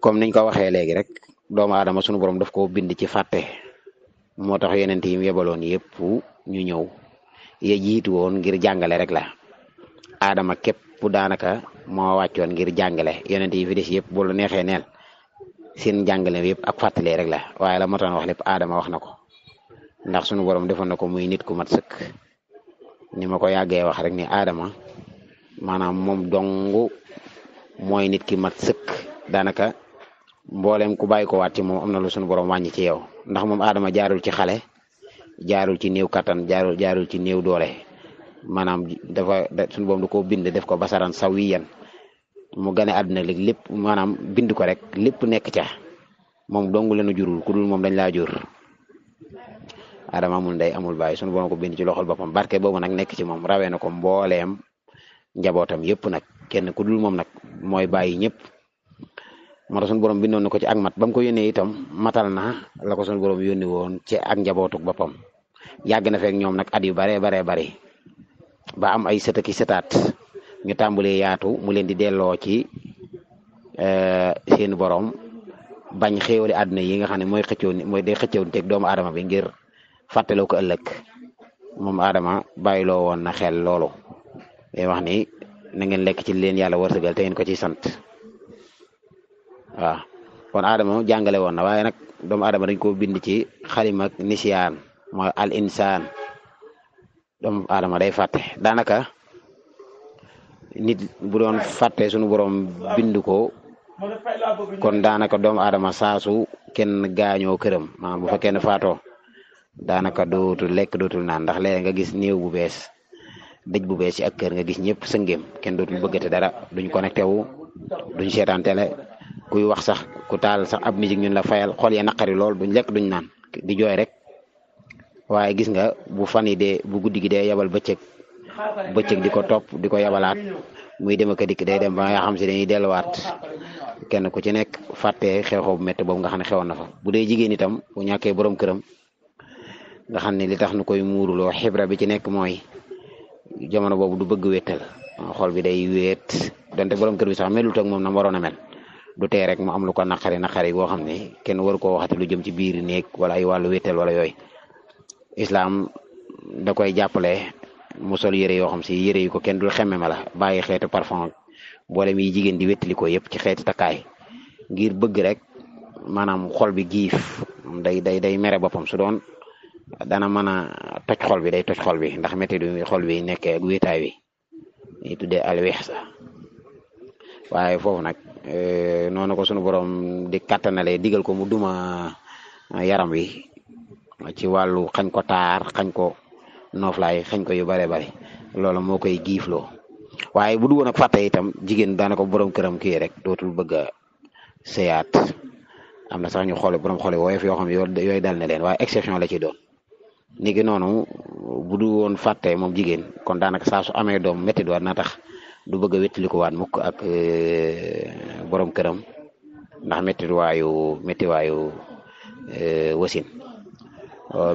comme niñ ko waxee léegi rek doomu aadama sunu borom daf koo bind ci fàtte moo tax yonent yi mu yebaloon yëpp ñu ñëw ya jiitu woon ngir jàngale rek la aadama képp daanaka moo wàccoon ngir jàngale yonent yi fi des yëpp bu la neexee neel seen jàngale yëpp ak fàttalee rek la waaye la motoon wax lépp aadama wax na ko ndax sunu borom defoon na ko muy nit ku mat sëkk ni ma ko yàggee wax rek ni aadama maanaam moom dong mooy nit ki mat sëkk daanaka mboolem ku bàyyi ko waat ci moom am na lu sunu borom wàññi ci yow ndax moom aadama jaarul ci xale jaarul ci néew kattan jaarul ci néew doole maanaam sunu borom da koo bind def ko basaran sawiyan mu gane àdduna léegi lépp maanaam bind ko rek lépp nekk ca moom dong leenu jurul ku dul moom dañ laa jur aadama amul ndey amul baay sunu borom ko bind ci loxol boppam barke boobu nag nekk ci moom rawee na ko mbooleem njabootam yëpp nag kenn ku dul moom nag mooy bàyyi ñëpp moo tax sunu borom bindoon na ko ci ak mat ba mu ko yónnee itam matal na la ko sunu borom yónni woon ci ak njabootuk boppam yàgg na fekk ñoom nag at yu baree bari ba am ay sëtaki sëtaat ñu tàmbalee yaatu mu leen di delloo ci seen borom bañ xéewali àdduna yi nga xam ne mooy day xëccoo teg doomu aadama bi ngir fàttaloo ko ëllëg moom aadama bàyyiloo woon na xel loolu day wax ni na ngeen lekk ci leen yàlla wërsëgal te ngeen ko ci sant waaw kon aadama jàngale woon na waaye nag doomu aadama dañ ko bind ci xalima ak nisiyaan mooy al insaan doomu aadama day fàtte daanaka nit bu doon fàtte sunu borom bind ko kon daanaka doomu aadama saasu kenn gaañoo këram maanaam bu fa kenn faatoo daanaka dootul lekk dootul naan ndax léeg nga gis néew bu bees dëj bu bees ci ak kër nga gis ñëpp sëngéem kenn dootul bëggate dara duñ connecté wu duñ seetaan télé kuy wax sax ku taal sax ab musique ñun la fayal xol ya naqari lool duñ lekk duñ naan di jooy rek waaye gis nga bu fan yi dee bu guddi gi dee yabal bëccëg di ko topp di ko yabalaat muy dem ak dikk day dem ba nga xam si dañuy delluwaat kenn ku ci nekk fàtte xew-xew bu métti boobu nga xam ne xewoon na fa bu dee jigéen itam bu ñàkkee borom këram nga xam ne li tax nu koy muuruloo xibra bi ci nekk mooy jamono boobu du bëgg wéttal xol bi day wéet donte borom kër bi sax melut ak moom na waroon a mel du tee rek mu am lu ko naqari boo xam ne kenn waru koo waxati lu jëm ci biir néeg wala ay wàllu wéttal wala yooyu islam da koy jàppale mu sol yére yoo xam si yére yu ko kenn dul xemmeme la bàyyi xeetu parfum boole mi jigéen di wéttali ko yëpp ci xeeti takkaay ngir bëgg rek maanaam xol bi giif day mere boppam su doon dana mën a toj xol bi day toj xol bi ndax métti du xol bi nekkee ak wéetaay wi ñuy tuddee alweex sa waaye foofu nag noonu ko sunu borom di kattanale digal ko mu duma yaram wi ci wàllu xañ ko taar xañ ko nooflaay xañ ko yu bare bari loolu moo koy giifloo waaye bu du woon ak fàtte itam jigéen daanaka borom këram kii rek dootul bëgg a sëyaat am na sax ñu xoole borom xoole woyof yoo xam ne yooyu dal na leen waaye exception la ci doon ni ki noonu bu du woon fàtte moom jigéen kon daanaka saa su amee doom métti waat na tax du bëgg a wéttali ko waat mukk ak borom këram ndax métti waayu wasin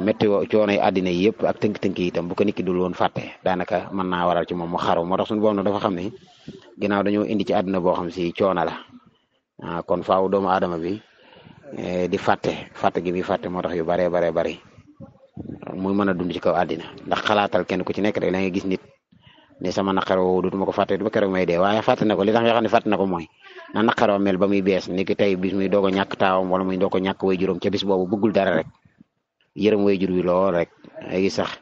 métti coonoy àddina yi yëpp ak tënk-tënk yi itam bu ko nit ki dul woon fàtte daanaka mën naa waral ci moom mu xaru moo tax suñu borom dafa xam ne ginnaaw dañoo indi ci àddina boo xam si coono la kon faaw doomu aadama bi di fàtte gi bi fàtte moo tax yu baree bari muy mën a dund ci kaw àddina ndax xalaatal kenn ku ci nekk rek la nga gis nit ne sama naqar woowu dootuma ko fàtte ba keroog may dee waaye fàtte na ko li tax nga xam ne fàtte na ko mooy na naqaroo mel ba muy bees ni ki tey bis muy doog a ñàkk taawam wala muy doog a ñàkk way juróom ca bis boobu bëggul dara rek yërëm way jur wi lool rek ay sax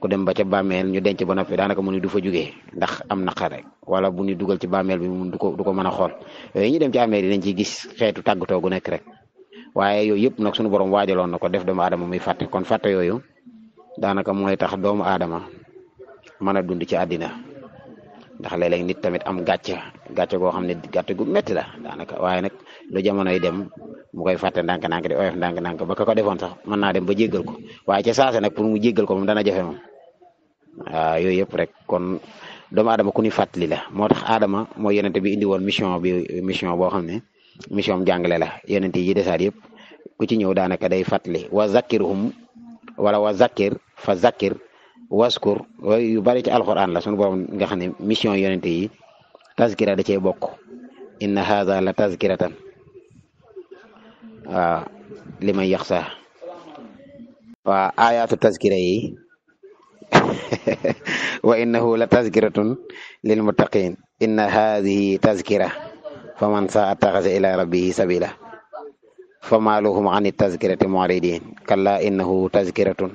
ku dem ba ca bàmmeel ñu denc ba noppi daanaka mu ni du fa jugee ndax am naqar rek wala bu ñu dugal ci bàmmeel bi mu du ko mën a xool yooyu ñu dem ci ameel yi dañ ciy gis xeetu tàggatoo gu nekk rek waaye yooyu yëpp nag suñu borom waajaloon na ko def doomu aadama muy fàtte kon fàtte yooyu daanaka mooy tax doomu aadama mën a dund ci àddina ndax léeg-léeg nit tamit am gàcce goo xam ne gàcce gu métti la daanaka waaye nag lu jamonoy dem mu koy fàtte ndànk-ndànk di oyof ndànk-ndànk ba ko defoon sax mën naa dem ba jéggal ko waaye ca saase nag pour mu jéggal ko moom dana jafe moom waaw yooyu yëpp rek kon doomu aadama ku ni fàttali la moo tax aadama mooy yonente bi indi woon mission boo xam ne mission jàngale la yonente yi desaat yëpp ku ci ñëw daanaka day fàttali wa zakkirhum wala wa zakkir fa zakkir waskur yu bari ci alquran la sunu borom nga xam ne mission yonente yi tazkira da cee bokk inna haza la tazkiratan waaw li may yax sax waa ayaatu tazkira yi wa innahu la tazkiratun lil muttaqin inna hadhihi tazkira faman saa attaxasa ila rabbihi sabila fama lahum ani tazkirati muridin kalla innahu tazkiratun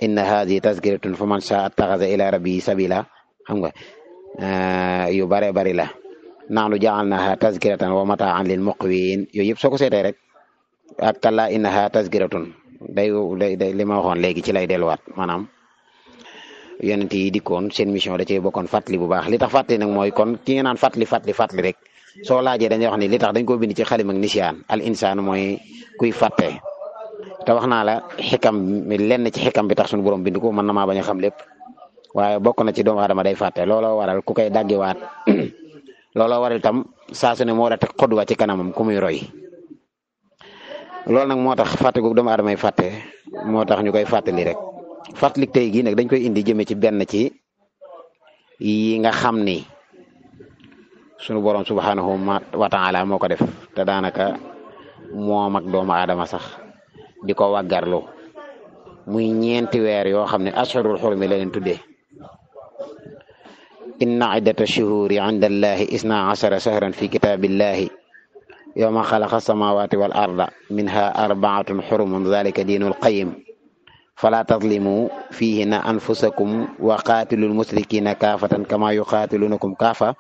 inna hadhihi tazkiratun faman saa attaxasa ila rabbihi sabila xam nga yu bare bari la nahnu ja'alnaha tazkiratan wa mata'an lil muqwin yooyu yëpp soo ko seetee rek ak kalla innaha tazkiratun day li ma waxoon léegi ci lay delluwaat maanaam yonent yi dikkoon seen mission da cee bokkoon fàttali bu baax li tax fàttali nag mooy kon ki nga naan fàttali rek soo laajee dañuy wax ni li tax dañ koo bind ci xalim ak nisiyaan al insaan mooy kuy fàtte te wax naa la xikam lenn ci xikam bi tax suñu borom bind ko mën na maa bañ a xam lépp waaye bokk na ci doomu aadama day fàtte looloo waral ku koy daggiwaat looloo waral itam saa su ne moo war a teg xodwa ci kanamam ku muy roy loolu nag moo tax fàtte googu doomu aadama yi fàtte moo tax ñu koy fàttali rek fàttalik tey gii nag dañ koy indi jëme ci benn ci yi nga xam ni sunu borom subhanahu wa taala moo ko def te daanaka moom ak doomu aadama sax di ko waggarlu muy ñeenti weer yoo xam ne ashurul xurmi la leen tuddee inna iddata shuhuri inda allahi isna ashara shahran fi kitabillahi yawma xalaqa samawati wal arda minha arbaatun xurumun dhalika diinul qayim fala tazlimu fihinna anfusakum wa qatilul musrikina kaafatan kama yuqatilunakum kaafa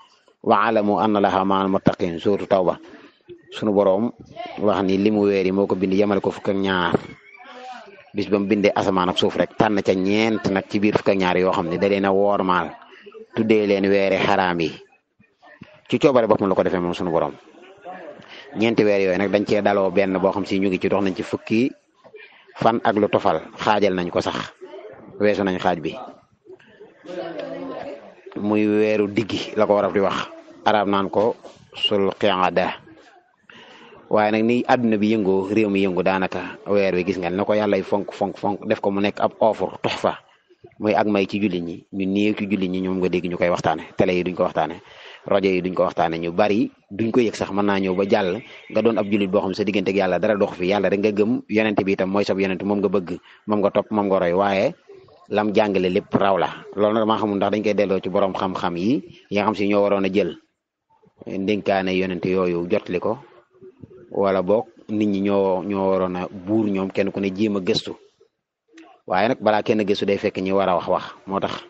wa alamu anna laha ma'al muttaqin suuratu tawba sunu boroom wax ni limu weer yi moo ko bind yemale ko fukk ak ñaar bis ba mu bindee asamaan ak suuf rek tànn ca ñeent nag ci biir fukk ak ñaar yoo xam ne da leen a woormaal tuddee leen weeri xaraam yi ci coobare boppam la ko defee moom sunu boroom ñeenti weer yooyu nag dañ cee daloo benn boo xam si ñu ngi ci dox nañ ci fukki fan ak lu tofal xaajal nañ ko sax weesu nañ xaaj bi muy weeru diggi la ko waraf di wax arab naan ko sul qiada waaye nag ni àdduna bi yëngoo réew mi yëngu daanaka weer wi gis nga na ko yàllay fonk def ko mu nekk ab offre tuhfa muy ak may ci jullit ñi ñu néew ci jullit ñi ñoom nga dégg ñu koy waxtaane télé yi duñ ko waxtaane rajo yi duñ ko waxtaane ñu bari duñ ko yëg sax mën naa ñëw ba jàll nga doon ab jullit boo xam sa diggante ak yàlla dara dox fi yàlla rek nga gëm yonent bi itam mooy sab yonent moom nga bëgg moom nga topp moom nga roy waaye lam jàngale lépp raw la loolu nag maa xamul ndax dañ koy delloo ci borom xam-xam yi nga xam si ñoo waroon a jël ndénkaane yonent yooyu jotli ko wala boog nit ñi ñoo waroon a buur ñoom kenn ku ne jéem a gëstu waaye nag balaa kenn gëstu day fekk ñi war a wax moo tax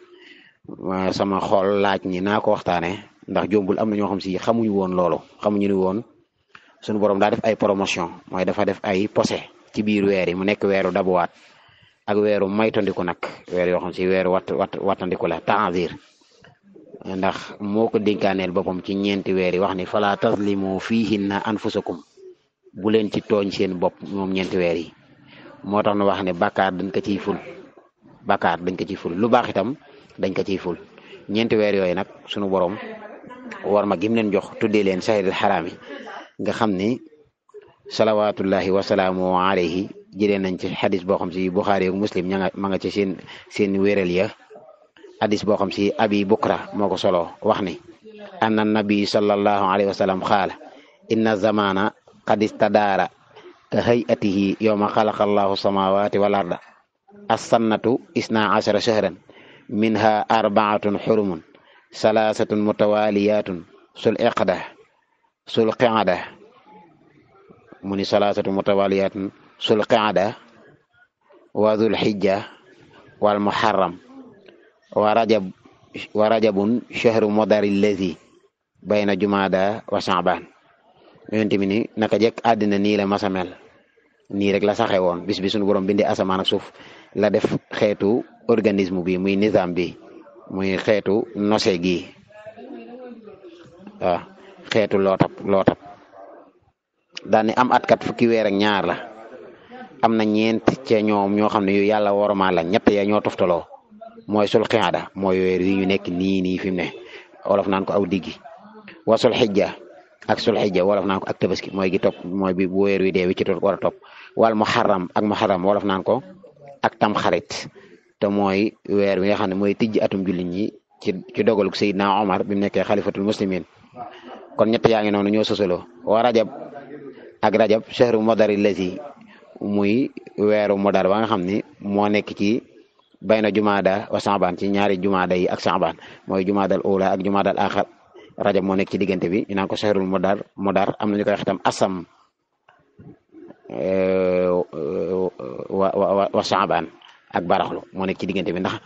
sama xol laaj ñi naa ko waxtaanee ndax jombul am na ñoo xam si xamuñu woon loolu xamuñu ni woon suñu borom daa def ay promotion mooy dafa def ay posé ci biir weer yi mu nekk weeru dabuwaat ak weeru maytandiku nag weer yoo xam si weeru wattandiku la ta'zir ndax moo ko dénkaaneel boppam ci ñeenti weer yi wax ni fala tazlimu fihinna anfusakum bu leen ci tooñ seen bopp moom ñeenti weer yi moo tax nu wax ne bàkkaar dañ ko ciy ful lu baax itam dañ ko ciy ful ñeenti weer yooyu nag sunu borom war ma gim leen jox tuddee leen sahril xaraam yi nga xam ni salawaatullahi wasalaamu alayhi jëlee nañ ci xadis boo xam si Buxaari ak Muslim ma nga ci seen wéral ya xadis boo xam si Abi Bukra moo ko solo wax ni anna nabi sallallahu alayhi wa sallam xaala inna zamana qad istadaara ka hayatihi yowma xalaqa allahu samawati wal arda as-sannatu isna ashara shahran minha arbaatun xurumun salaasatun mutawaliyatun sul qiyada mu ni salaasatun mutawaliyatun sul qiyada wa dhul hijja wal muharram wa rajabun shahru modari lazi bayna jumada wa sha'ban yonent bi ni naka jekk àddina nii la masa mel nii rek la saxe woon bis bi suñu borom bindi asamaan ak suuf la def xeetu organisme bi muy nizam bi muy xeetu nose gi waaw xeetu lootab daal ni am atkat fukki weer ak ñaar la am na ñeent ca ñoom ñoo xam ne yu yàlla wormaa la ñett ya ñoo toftaloo mooy sul xiada mooy weer yi ñu nekk nii fi mu ne wolof naan ko aw diggi wa sul xijja ak sul xijja wolof naan ko ak tabaski mooy gi topp mooy bi bu weer wi dee wi ci war a topp wal muharram ak muharram wolof naan ko ak tam xarit te mooy weer wi nga xam ne mooy tijji atum jullit ñi ci dogaluk Seydina Omar bi mu nekkee xalifatul muslimin kon ñett yaa ngi noonu ñoo sosaloo wa rajab ak rajab shahru modari lazi muy weeru modar ba nga xam ni moo nekk ci bayna jumaada wa saabaan ci ñaari jumaada yi ak saabaan mooy jumaadal ula ak jumaadal axar rajab moo nekk ci diggante bi ñu naan ko shahrul modar am na ñu koy wax itam asam wa saabaan ak baraxlu moo nekk ci diggante bi ndax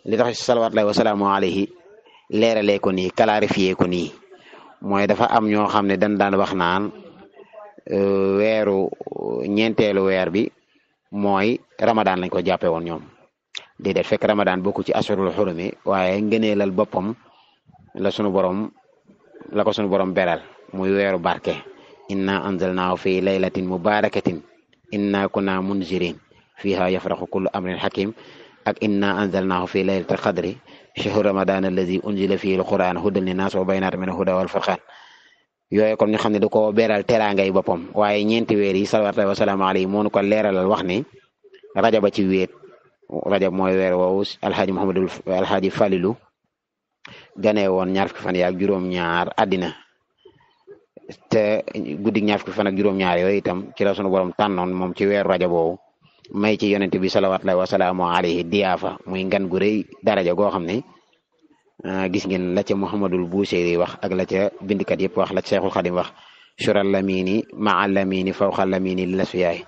li tax salawatullahi wasalaamu alayhi leeralee ko nii clarifié ko nii mooy dafa am ñoo xam ne dañ daan wax naan weeru ñeenteelu weer bi mooy ramadan lañ ko jàppe woon ñoom déedéet fekk ramadan bokku ci assurul xurumi waaye ngëneelal boppam la ko sunu borom beral muy weeru barke inna anzalnaahu fi laylatin mubarakatin inna kunna munzirin fiha yafraxu kullu amrin hakim ak inna anzalnaahu fi laylatil qadri shahru ramadan allazi unzila fihi alquran hudan linnas wa bayyinatin min alhuda wal furqan yooyu kon ñu xam ne da ko beral teraangay boppam waaye ñeenti weer yi salawatullahi wasalaamu alayhi moo nu ko leeralal wax ni rajaba ci wéet rajab mooy weer woowu alxaaji Falilu ganee woon ñaar fukki fan yaak juróom-ñaar àddina te guddig ñaar fukki fan ak juróom-ñaar yooyu itam ci la sunu borom tànnoon moom ci weeru rajab boobu may ci yonent bi salawatullahi wasalaamu alayhi diyaafa muy ngan gu rëy daraja goo xam ne gis ngeen la ca Muhammadul Busiri wax ak la ca bindikat yëpp wax la ca Seexul Xadim wax sural lamini maa lamini fawqa lamini li lasfiyaay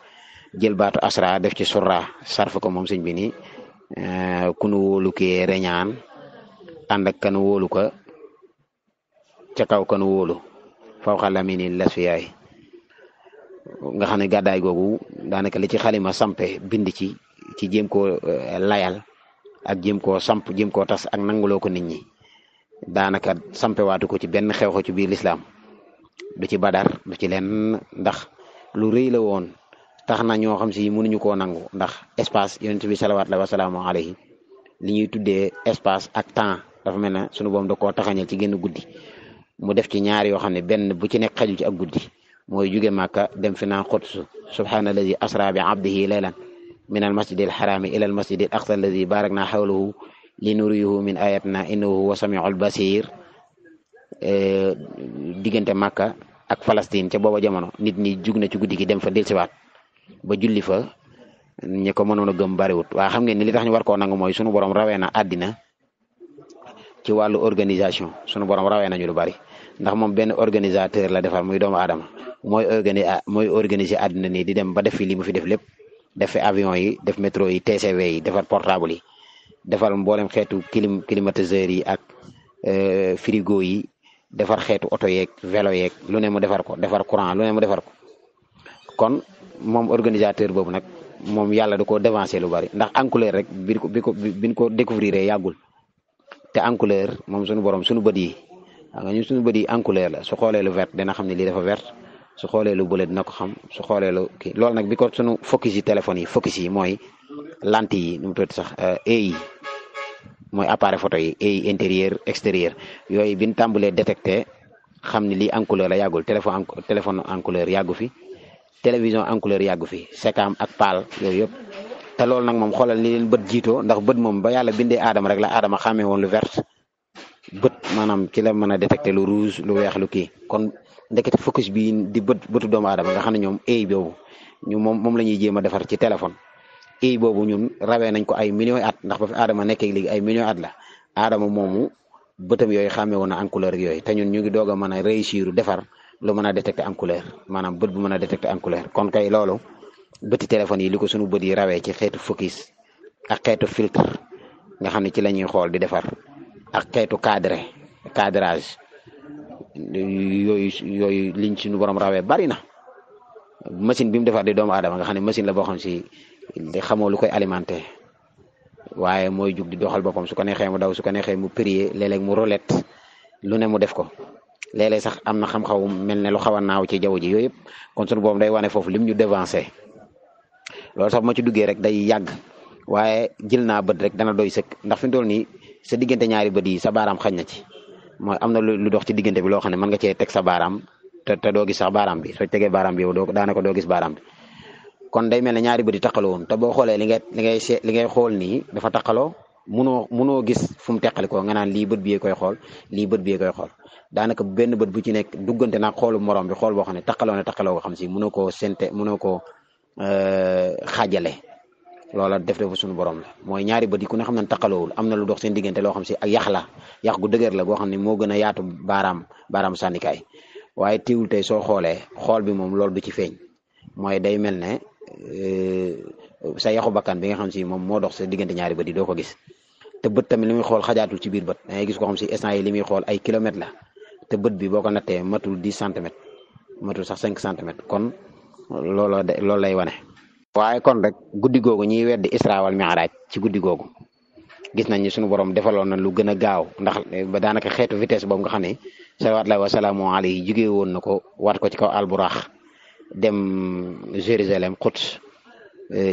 jël baatu asra def ci surra sarf ko moom sëñ bi ni kunu wóolu kee reñaan ànd ak kanu wóolu ko ca kaw kanu wóolu fawqa lamini li lasfiyaay nga xam ne gàddaay googu daanaka li ci xalima sampe bind ci jéem koo layal ak jéem koo samp jéem koo tas ak nanguloo ko nit ñi daanaka sampe waatu ko ci benn xew-xew ci biir lislaam du ci badar du ci leen ndax lu rëy la woon tax na ñoo xam si mënuñu koo nangu ndax espace yonent bi salawatullahi wasalaamu alayhi li ñuy tuddee espace ak temps dafa mel ne sunu boom da koo taxañal ci génn guddi mu def ci ñaar yoo xam ne benn bu ci nekk xaju ci ak guddi mooy jóge Màkka dem fi naan Quds subhaanallazi asra bi abdihi laylan min al masjid al harami ila al masjid al aqsa allazi barakna hawlahu li nuriyahu min ayatina innahu huwa samiul basir diggante Màkka ak Palestine ca booba jamono nit ñi jug na ci guddi gi dem fa delsiwaat ba julli fa ñi ko mënoon a gëm bariwut waaye xam ngeen ni li tax ñu war koo nangu mooy sunu borom rawee na àddina ci wàllu organisation sunu borom rawee nañu lu bari ndax moom benn organisateur la defar muy doomu aadama mooy organiser àddina nii di dem ba def fi li mu fi def lépp def fi avion yi def métro yi TCV yi defar portable yi defar mboolem xeetu climatiseurs yi ak frigo yi defar xeetu oto yeeg vélo yeeg lu ne mu defar ko defar courant lu ne mu defar ko kon moom organisateur boobu nag moom yàlla da koo devancer lu bari ndax en couleur rek biñ ko découvrir découvrir te en couleur moom suñu borom suñu bët yi xam nga ñun suñu bët yi en couleur la su xoolee lu vert dina xam ne lii dafa vert su xoolee lu bële dina ko xam su xoolee lu kii loolu nag bi ko suñu focus yi téléphone yi focus yi mooy lentille yi nu mu tudd sax yi mooy appareil photo yi ay intérieur extérieur yooyu bi ñu tàmbalee détecté xam ni lii en couleur la yàggul téléphone en couleur yàggu fi télévision en couleur yàggu fi Secam ak PAL yooyu yëpp te loolu nag moom xoolal ni leen bët jiitoo ndax bët moom ba yàlla bindee aadama rek la aadama xàmmee woon lu vert bët maanaam ci la mën a détecté lu rouge lu weex lu kii kon ndekete focus bi di bëtu doomu aadama nga xam ne ñoom ay boobu ñu moom la ñuy jéem a defar ci téléphone ay boobu ñun rawee nañ ko ay millions at ndax ba fi aadama nekkee léegi ay millions at la aadama moomu bëtam yooyu xàmmee woon na en couleur yooyu te ñun ñu ngi doog a mën a réussir defar lu mën a détecté en couleur maanaam bët bu mën a détecté en couleur kon kay loolu bëti téléphone yi li ko suñu bët yi rawee ci xeetu focus ak xeetu filtre nga xam ne ci la ñuy xool di defar ak xeetu cadrage yooyu liñ suñu borom rawee bari na machine bi mu defar di doomu aadama nga xam ne machine la boo xam si xamoo lu koy alimenté waaye mooy jug di doxal boppam su ko neexee mu daw su ko neexee mu prier léeg-léeg mu roulette lu ne mu def ko léeg-léeg sax am na xam-xaw mel ne lu xaw a naaw ci jaww ji yooyu yëpp kon suñu boobu day wane foofu lim ñu devancé loolu sax bu ma ci duggee rek day yàgg waaye jël naa bët rek dana doy sëkk ndax fi mu toll nii sa diggante ñaari bët yi sa baaraam xañ na ci mooy am na lu dox ci diggante bi loo xam ne mën nga cee teg sa baaraam te doo gis sax baaraam bi soo tegee baaraam bi yow daanaka doo gis baaraam bi kon day mel ne ñaari bët yi taqaloo woon te boo xoolee li ngay xool nii dafa taqaloo munoo gis fu mu teqalikoo nga naan lii bët bi koy xool lii bët bi koy xool daanaka benn bët bu ci nekk duggante nag xoolu morom bi xool boo xam ne taqaloo nga xam si munoo koo sente munoo koo xaajale. loola def defu suñu borom la mooy ñaari bët yi ku ne xam ne taqaloowul am na lu dox seen diggante loo xam si ak yax la yax gu dëgër la goo xam ne moo gën a yaatu baaraam sànnikaay waaye teewul tey soo xoolee xool bi moom loolu du ci feeñ mooy day mel ne sa yaxu bakkan bi nga xam si moom moo dox sa diggante ñaari bët yi doo ko gis te bët tamit li muy xool xajaatul ci biir bët da ngay gis ko xam si instant yi li muy xool ay kilomètres la te bët bi boo ko nattee matul 10 centimètres matul sax 5 centimètres kon loolu lay wane. waaye kon rek guddi googu ñiy weddi Isra wal Mi'raj ci guddi googu gis nañ ni suñu borom defaloon na lu gën a gaaw ndax ba daanaka xeetu vitesse boobu nga xam ne salawaatullaahi wa salaamu alayhi jugee woon na ko wat ko ci kaw alburax dem Jérusalem Quds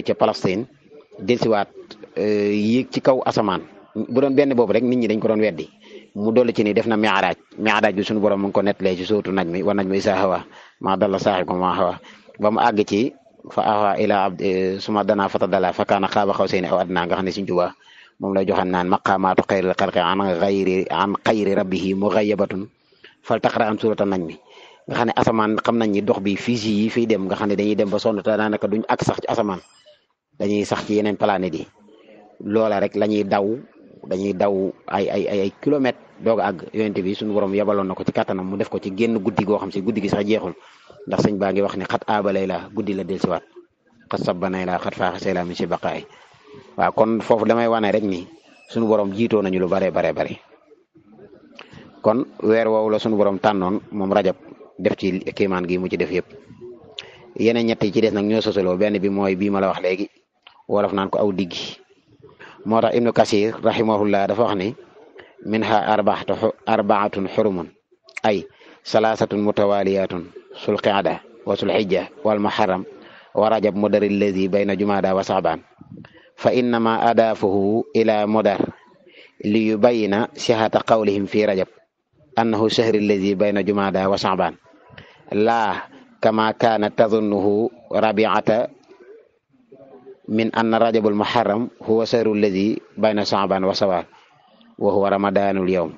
ca Palestine delsiwaat yéeg ci kaw asamaan bu doon benn boobu rek nit ñi dañ ko doon weddi mu dolli ci ni def na Mi'raj bi suñu borom mu ngi ko nettalee ci sóotu najmi wa najmi izaa hawaa maa dalla saahibukum wa maa hawaa ba mu àgg ci fa awa ila abdi suma danaa fatadala fa kaana qaaba qawsayni aw adnaa nga xam ne Sëriñ Tuubaa moom lay joxan naan maqaamaatu xayril xalqi an xayri rabbihi mughayyabatun fal taqra an suurata najmi nga xam ne asamaan xam nañ ni dox bi fii yi fiy dem nga xam ne dañuy dem ba sonn te daanaka duñ ak sax ci asamaan dañuy sax ci yeneen planètes yi loola rek la ñuy daw ay kilomètres doog a àgg yonent bi suñu borom yabaloon na ko ci kattanam mu def ko ci génn guddi goo xam si guddi gi sax jeexul ndax sëñ baa ngi wax ne xat aabalay la guddi la dellusiwaat xat sabbanay la xat faaxasay la mi si baqaay waaw kon foofu damay wane rek ni suñu borom jiitoo nañu lu bare kon weer woowu la suñu borom tànnoon moom rajab def ci kiimaan gi mu ci def yëpp yeneen ñett yi ci des nag ñoo sosaloo benn bi mooy bii ma la wax léegi wolof naan ko aw diggi moo tax ibnu kasir rahimahullah dafa wax ni minha arbaatun xurumun ay salaasatun mutawaliyatun sul qiyada wa sul xijja wal muharram wa rajab mudar alladi bayna jumada wa saabaan fa innama adaafuhu ila mudar li yubayina sihata qawlihim fi rajab annahu shahri alladi bayna jumada wa saabaan laa kama kaana tadunnuhu rabiata min anna rajabul muharram huwa shahru alladi bayna saabaan wa sawaal wa huwa ramadanul yawm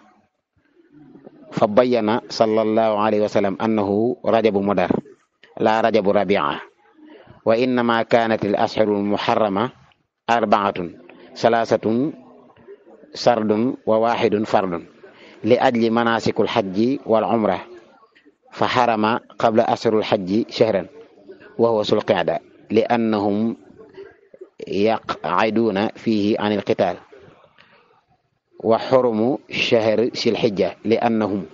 fa bayyana sallallahu alayhi wa sallam annahu rajabu mudar la rajabu rabia wa innama kanat al ashhurul muharrama arbaatun salasatun sardun wa wahidun fardun li ajli manasikul hajji wal umra fa harama qabla ashhuril hajji shahran wa huwa sul qa'da li annahum yaq'iduna fihi anil qital wa xurumu shahr sil xijja li annahum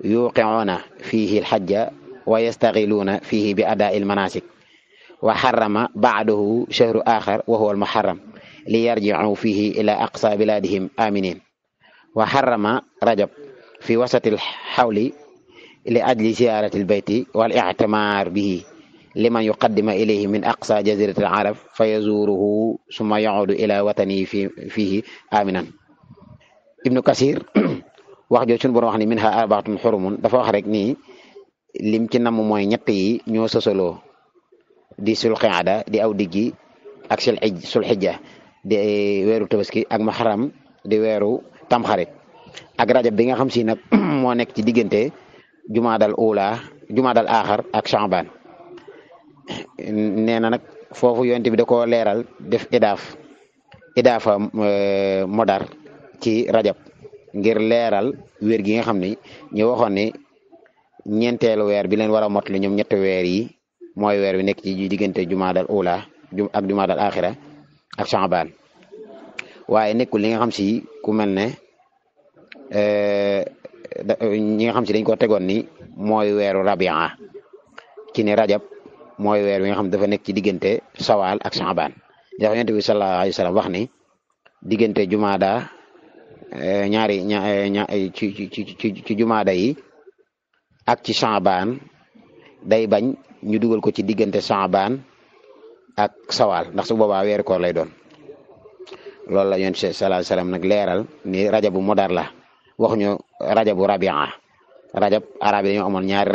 yuqicuuna fihi alxajja wa yastaxiluuna fihi bi adaa il manasik wa xarama bacdahu shahru axar wa huwa almuharram li yarjicuu fihi ila aqsa biladihim aminin wa xarama rajab fi wasati alxawli li ajli ziyarati albeyti wal ictimaar bihi liman yuqaddima ilayhi min aqsa jazirati al-arab fa yazuruhu summa yaudu ila watani fihi aminan ibnu kasir wax jooju suñu borom wax ni minha arbaatun xurumun dafa wax rek nii lim ci namm mooy ñett yi ñoo sosoloo di sul qiada di aw diggi ak sul xijja di weeru tabaski ak muharram di weeru tamxarit ak rajab bi nga xam si nag moo nekk ci diggante jumaadal axar ak sha'ban nee na nag foofu yonent bi da koo leeral def idaafa modar ci rajab ngir leeral weer gi nga xam ni ñu waxoon ni ñeenteelu weer bi leen war a mottali ñoom ñetti weer yi mooy weer bi nekk ci diggante jumaadal ula ak jumaadal axira ak sha'ban waaye nekkul li nga xam si ku mel ne ñi nga xam si dañ ko tegoon ni mooy weeru rabia ci ne rajab mooy weer wi nga xam dafa nekk ci diggante sawaal ak sha'ban ndax yonent bi sallallahu alayhi wa sallam wax ni diggante jumaada ci jumaada yi ak ci sha'ban day bañ ñu dugal ko ci diggante sha'ban ak sawaal ndax su boobaa weeru koor lay doon loolu la yonent sallallahu alayhi wa sallam nag leeral ni rajabu modar la waxuñu rajabu rabia rajab arab yi dañoo amoon ñaari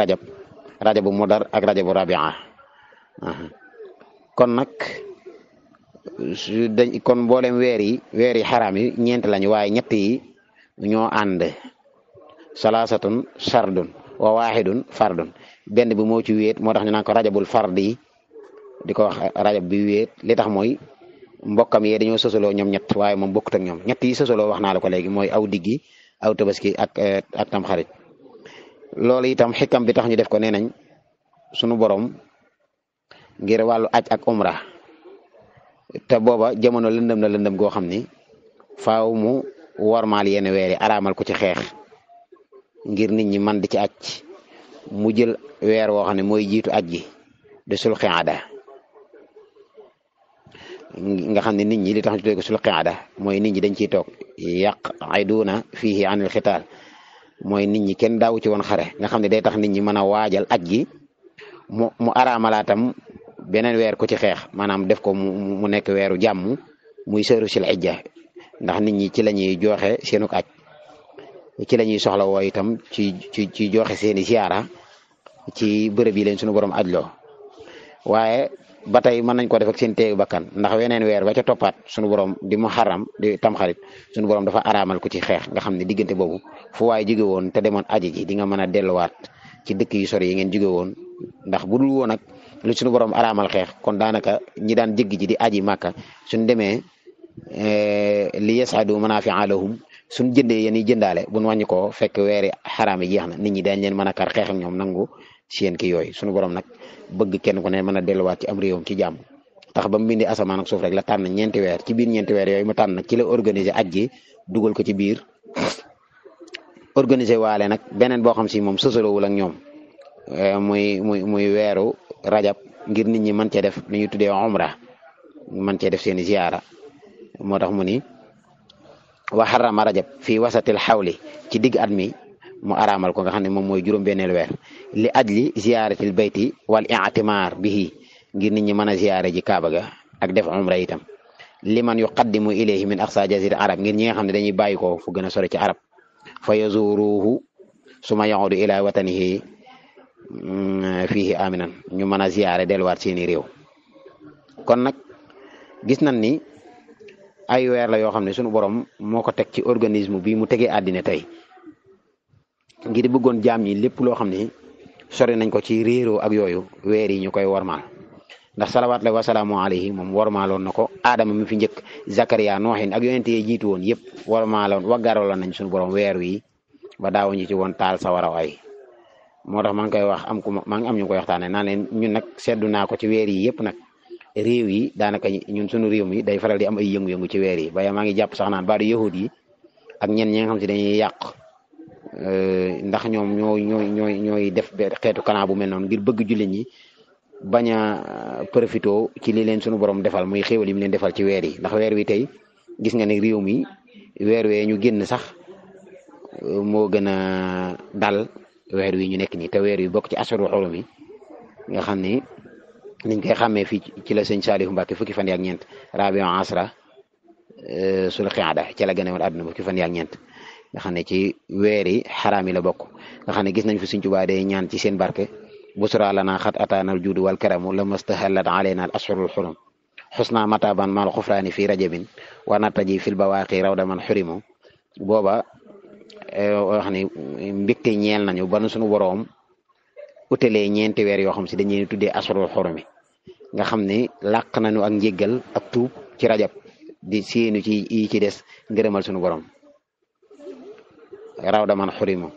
rajabu modar ak rajabu rabia kon nag kon mboolem weer yi xaraam yi ñeent lañu waaye ñett yi ñoo ànd salaasatun sardun wa waaxidun fardun benn bi moo ci wéet moo tax ñu naan ko rajabul fardi di ko wax rajab bi wéet li tax mooy mbokkam yee dañoo sosaloo ñoom ñett waaye moom bokkut ak ñoom ñett yi sosaloo wax naa la ko léegi mooy aw diggi aw tabaski ak tam xarit loolu itam xikam bi tax ñu def ko nee nañ sunu borom ngir wàllu aj ak umra te booba jamono lëndëm na lëndëm goo xam ni faaw mu wormaal yenn weer yi araamal ko ci xeex ngir nit ñi man di ci aj mu jël weer woo xam ne mooy jiitu aj gi de sul qiada nga xam ne nit ñi li tax ñu tuddee ko sul qiada mooy nit ñi dañ ciy toog yaqiduuna fiihi anil xitaal mooy nit ñi kenn daawu ci woon xare nga xam ne day tax nit ñi mën a waajal aj gi mu araamalaatam beneen weer ko ci xeex maanaam def ko mu nekk weeru jàmm muy sëru sil xijja ndax nit ñi ci la ñuy joxe seenuk aj ci la ñuy soxla woo itam ci joxe seeni ziyaara ci bërëb yi leen suñu borom ajloo waaye ba tey mën nañ ko def ak seen teegu bakkan ndax weneen weer ba ca toppaat suñu borom di muharram di tamxarit suñu borom dafa araamal ko ci xeex nga xam ne diggante boobu fu waay jóge woon te demoon aji ji di nga mën a delluwaat ci dëkk yu sori yi ngeen jóge woon ndax bu dul woon ak lu suñu borom araamal xeex kon daanaka ñi daan jéggi ji di aji màkka suñ demee li yasadu manaafi'a lahum suñ jëndee yéen yi jëndaale buñ wàññi ko fekk weeri xaraam yi jeex na nit ñi dañ leen mën a kar xeex ak ñoom nangu seen ki yooyu suñu borom nag bëgg kenn ku ne mën a delluwaat ci am réewam ci jàmm tax ba mu bindi asamaan ak suuf rek la tànn ñeenti weer ci biir ñeenti weer yooyu mu tànn nag ci la organiser aj gi dugal ko ci biir organiser waale nag beneen boo xam si moom sosalowul ak ñoom muy weeru rajab ngir nit ñi mën cee def li ñuy tuddee umra mën cee def seeni ziyaara moo tax mu ni wa harrama rajab fii wasatil xawli ci digg at mi mu araamal ko nga xam ne moom mooy juróom-benneelu weer li ajli ziyaaratil bayti wal i'timaar bihi ngir nit ñi mën a ziyaare ji kaaba ga ak def umra itam liman yuqaddimu ilayhi min aqsa jazir arab ngir ñi nga xam ne dañuy bàyyi ko fu gën a sori ci arab fa yazuruhu suma yaudu ila watanihi fihi aminan ñu mën a ziyaare delluwaat seeni réew kon nag gis nañ ni ay weer la yoo xam ne sunu borom moo ko teg ci organisme bi mu tegee àddina tey ngir bëggoon jaam ñi lépp loo xam ne sori nañ ko ci réeroo ak yooyu weer yi ñu koy wormaal ndax salawaat la wasalaamu alayhi moom wormaaloon na ko aadama mi fi njëkk Zakaria nooxin ak yonente yi jiitu woon yëpp wormaaloon waggaraloon nañ sunu borom weer wi ba daawuñu ci woon taal sa waraw ay moo tax maa ngi koy wax maa ngi am ñu koy waxtaanee naan leen ñun nag seddu naa ko ci weer yi yëpp nag réew yi daanaka ñun sunu réew mi day faral di am ay yëngu-yëngu ci weer yi ba maa ngi jàpp sax naan baadu yahud yi ak ñenn ñi nga xam si dañuy yàq ndax ñoom ñooy def xeetu kanaa bu mel noonu ngir bëgg jullit ñi bañ a profité ci li leen sunu borom defal muy xéewal yi mu leen defal ci weer yi ndax weer wi tey gis nga ne réew mi weer wee ñu génn sax moo gën a dal weer wi ñu nekk nii te weer wi bokk ci asharu xurum yi nga xam ni niñ koy xàmmee fii ci la sëñ Saalihu Mbàkke fukki fan yaak ñeent rabiu asra sul qiada ci la gëne woon àdduna fukki fan yaak ñeent nga xam ne ci weeri xaraam yi la bokk nga xam ne gis nañ fi Sëñ Tuubaa day ñaan ci seen barke busra lana xat ataanal juudu wal karamu la mastahallat alayna al ashhurul xurum xusna mataban mal xufraani fi rajabin wa nataji fil bawaaqi rawda man xurimu booba wax ni mbégte ñeel nañu ba nu suñu boroom utalee ñeenti weer yoo xam si dañuy tuddee ashhurul xurum nga xam ne làq nañu ak njéggal ak tuub ci rajab di séenu ci yi ci des ngërëmal suñu borom rawda man xurimu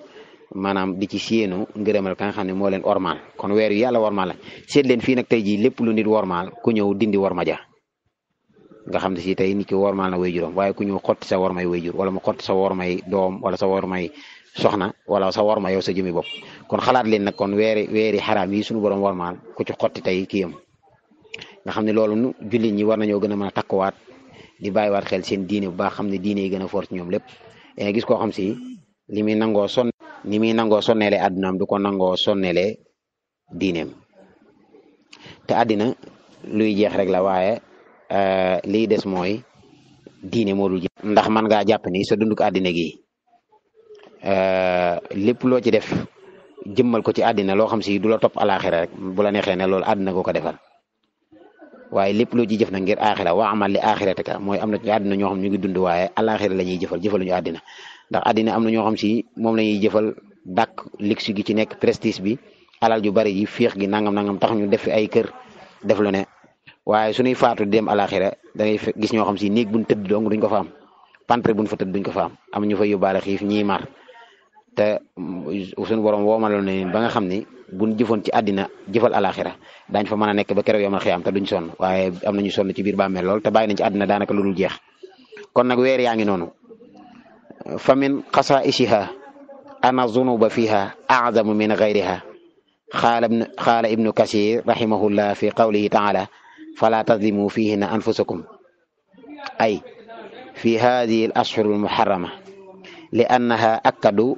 maanaam di ci séenu ngërëmal ka nga xam ne moo leen ormaal kon weer yu yàlla wormaal la seet leen fii nag tey jii lépp lu nit wormaal ku ñëw dindi worma ja nga xam ne si tey nit ki wormaal na way juróom waaye ku ñëw xotti sa wormay way jur wala mu xotti sa wormay doom wala sa wormay soxna wala sa worma yow sa jëmi bopp kon xalaat leen nag kon weeri xaraam yi suñu borom wormaal ku ci xotti tey kiyam nga xam ne loolu jullit ñi war nañoo gën a mën a takkuwaat di bàyyiwaat xel seen diine bu baax xam ne diine yi gën a fort ci ñoom lépp gis koo xam si li muy nangoo sonneele àddunaam du ko nangoo sonneele diineem te àddina luy jeex rek la waaye liy des mooy diine moo dul jeex ndax man ngaa jàpp ni sa dunduk àddina gi lépp loo ci def jëmmal ko ci àddina loo xam si du la topp alaaxira rek bu la neexee ne loolu àddina ko defal waaye lépp loo ci jëf nag ngir aaxira wa amal li aaxiratika mooy am na ci àddina ñoo xam ñu ngi dund waaye alaaxira la ñuy jëfaluñu àddina ndax àddina am na ñoo xam si moom la ñuy jëfal dàkk luxe gi ci nekk prestige bi alal ju bari ji féex gi nangam nangam tax ñu def fi ay kër def lu ne waaye suñuy faatu di dem alaaxira da ngay gis ñoo xam si néeg buñ tëdd dong duñ ko fa am pantre buñ fa tëdd duñ ko fa am ñu fa yóbbaale xiif ñii mar te suñu borom woomaloon na ba nga xam ni buñ jëfoon ci àddina jëfal alaxira daañ fa mën a nekk ba keroog yomal xiyaam te duñ sonn waaye am nañu sonn ci biir bàmmeel lool te bàyyi nañ ci àddina daanaka lu dul jeex kon nag weer yaa ngi noonu fa min xasaisiha ana zunuba fiha azamu min gayriha qaala ibnu kasir rahimahullah fi qawlihi taala fala tazlimu fihina anfusakum ay fi hadihi al ashhur al muharrama li annaha akkadu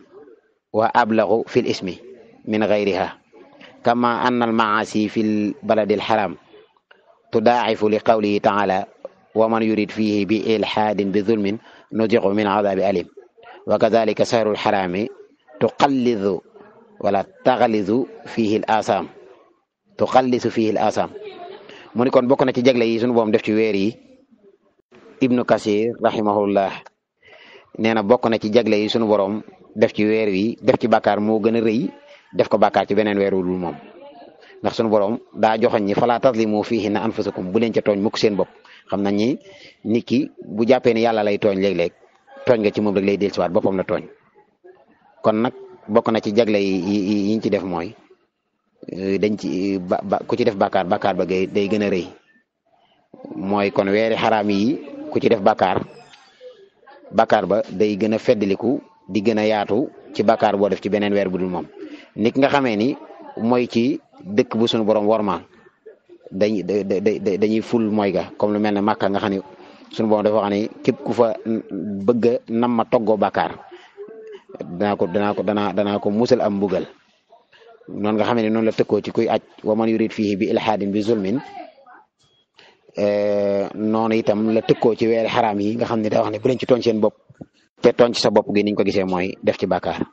wa ablagu fi l ismi min gayriha kama anna al maasi fi l baladi al haram tudaacifu li qawlihi taala wa man yurid fihi bi ilhaadin bi zulmin nuziqu min adabi alim wa kadalika shahru al harami tuqallidu wala taxalisu fihi l asam tuxallisu fihi l asam mu ni kon bokk na ci jagle yi sunu boom def ci weer yi ibnu kasir rahimahullah nee na bokk na ci jagle yi sunu borom def ci weer wi def ci bàkkaar moo gën a rëy def ko bàkkaar ci beneen weer wu dul moom ndax sunu borom daa joxoñ ñi fala tazlimu fihinna anfusakum bu leen ca tooñ mukk seen bopp xam nañ ni nit ki bu jàppee ni yàlla lay tooñ léeg-léeg tooñ nga ci moom rek lay dellusiwaat boppam la tooñ kon nag bokk na ci jagle yi yiñ ci def mooy dañ ci ku ci def bàkkaar bàkkaar ba day gën a rëy mooy kon weeri xaraam yi ku ci def bàkkaar ba day gën a feddaliku di gën a yaatu ci bàkkaar boo def ci beneen weer bu dul moom nit nga xamee ni mooy ci dëkk bu suñu borom wormaal dañuy ful mooy ga comme lu mel ne Màkka nga xam ne suñu borom dafa wax ne képp ku fa bëgg a nam ma toggoo bàkkaar danaa ko musal am mbugal noonu nga xam ne noonu la tëkkoo ci kuy aj wa man yurid fihi bi ilhaadin bi zulmin noonu itam la tëkkoo ci weeri xaraam yi nga xam ne da wax ne bu leen ci tooñ seen bopp te tooñ ci sa bopp gi niñ ko gisee mooy def ci bàkkaar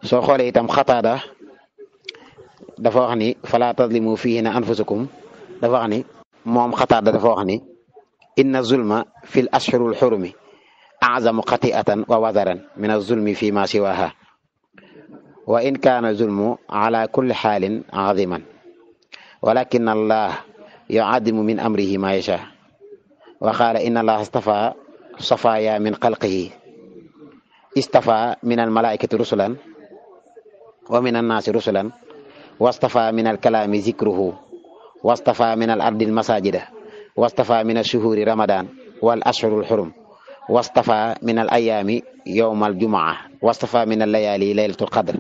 soo xoolee itam xataada dafa wax ni fala tazlimu fihinna anfusakum dafa wax ni moom xataada dafa wax ni inna zulma fi l ashhurul xurumi azamu xati'atan wa wazaran min az-zulmi fi ma siwaha wa in kaana zulmu ala kulli xaalin aziman walakin allah yu'addimu min amrihi ma yasha wa qaala inna allaha istafa safaaya min xalqihi istafa min almalaikati rusulan wa min annaasi rusulan wastafa min alkalaami zikruhu wastafa min al ardi almasajida wastafa min ashuhuri ramadan wal ashhurul xurum wastafa min al ayaami yowma aljumaa wastafa min allayali laylatul qadr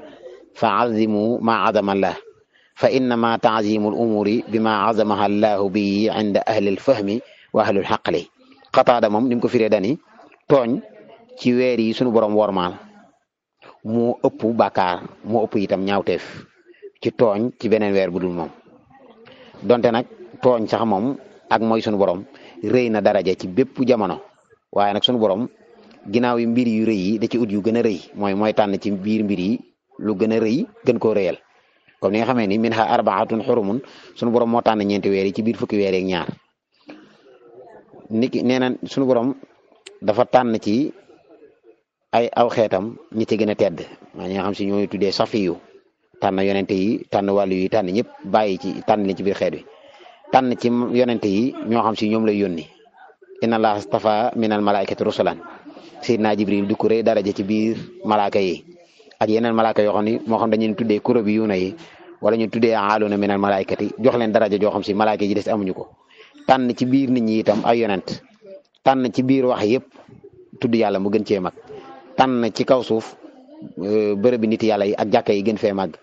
fa azimu ma azama allah fa innama taazimu al umuri bima azamaha allahu bi inda ahli alfahmi wa ahli alxaqli xataada moom ni mu ko firee dani tooñ ci weer yi sunu borom wormaal moo ëpp bàkkaar moo ëpp itam ñaawteef ci tooñ ci beneen weer bu dul moom donte nag tooñ sax moom ak mooy sunu borom rëy na daraja ci bépp jamono waaye nag sunu borom ginnaaw yi mbir yu rëy yi da ci ut yu gën a rëy mooy tànn ci biir mbir yi lu gën a rëy gën koo rëyal comme ni nga xamee ni minha arbaatun xurumun sunu borom moo tànn ñeenti weer yi ci biir fukki weer ak ñaar niki nee na sunu borom dafa tànn ci ay aw xeetam ñi ci gën a tedd maa ñi nga xam si ñooy tuddee safiyu tànn yonente yi tànn wàllu yi tànn ñëpp bàyyi ci tànn leen ci biir xeet wi tànn ci yonente yi ñoo xam si ñoom lay yónni inna allaha stafa min al malaikati rusulan sayyidina jibril du ko rëy daraja ci biir malaaka yi ak yeneen malaaka yoo xam ni moo xam dañu tuddee kurébi yuuna yi wala ñu tuddee aaluna min al malaikati jox leen daraja joo xam si malaaka yi des amuñu ko tànn ci biir nit ñi itam ay yonent tànn ci biir wax yëpp tudd yàlla mu gën cee mag tànn ci kaw suuf bërëbi nit yàlla yi ak jàkka yi gën fee màgg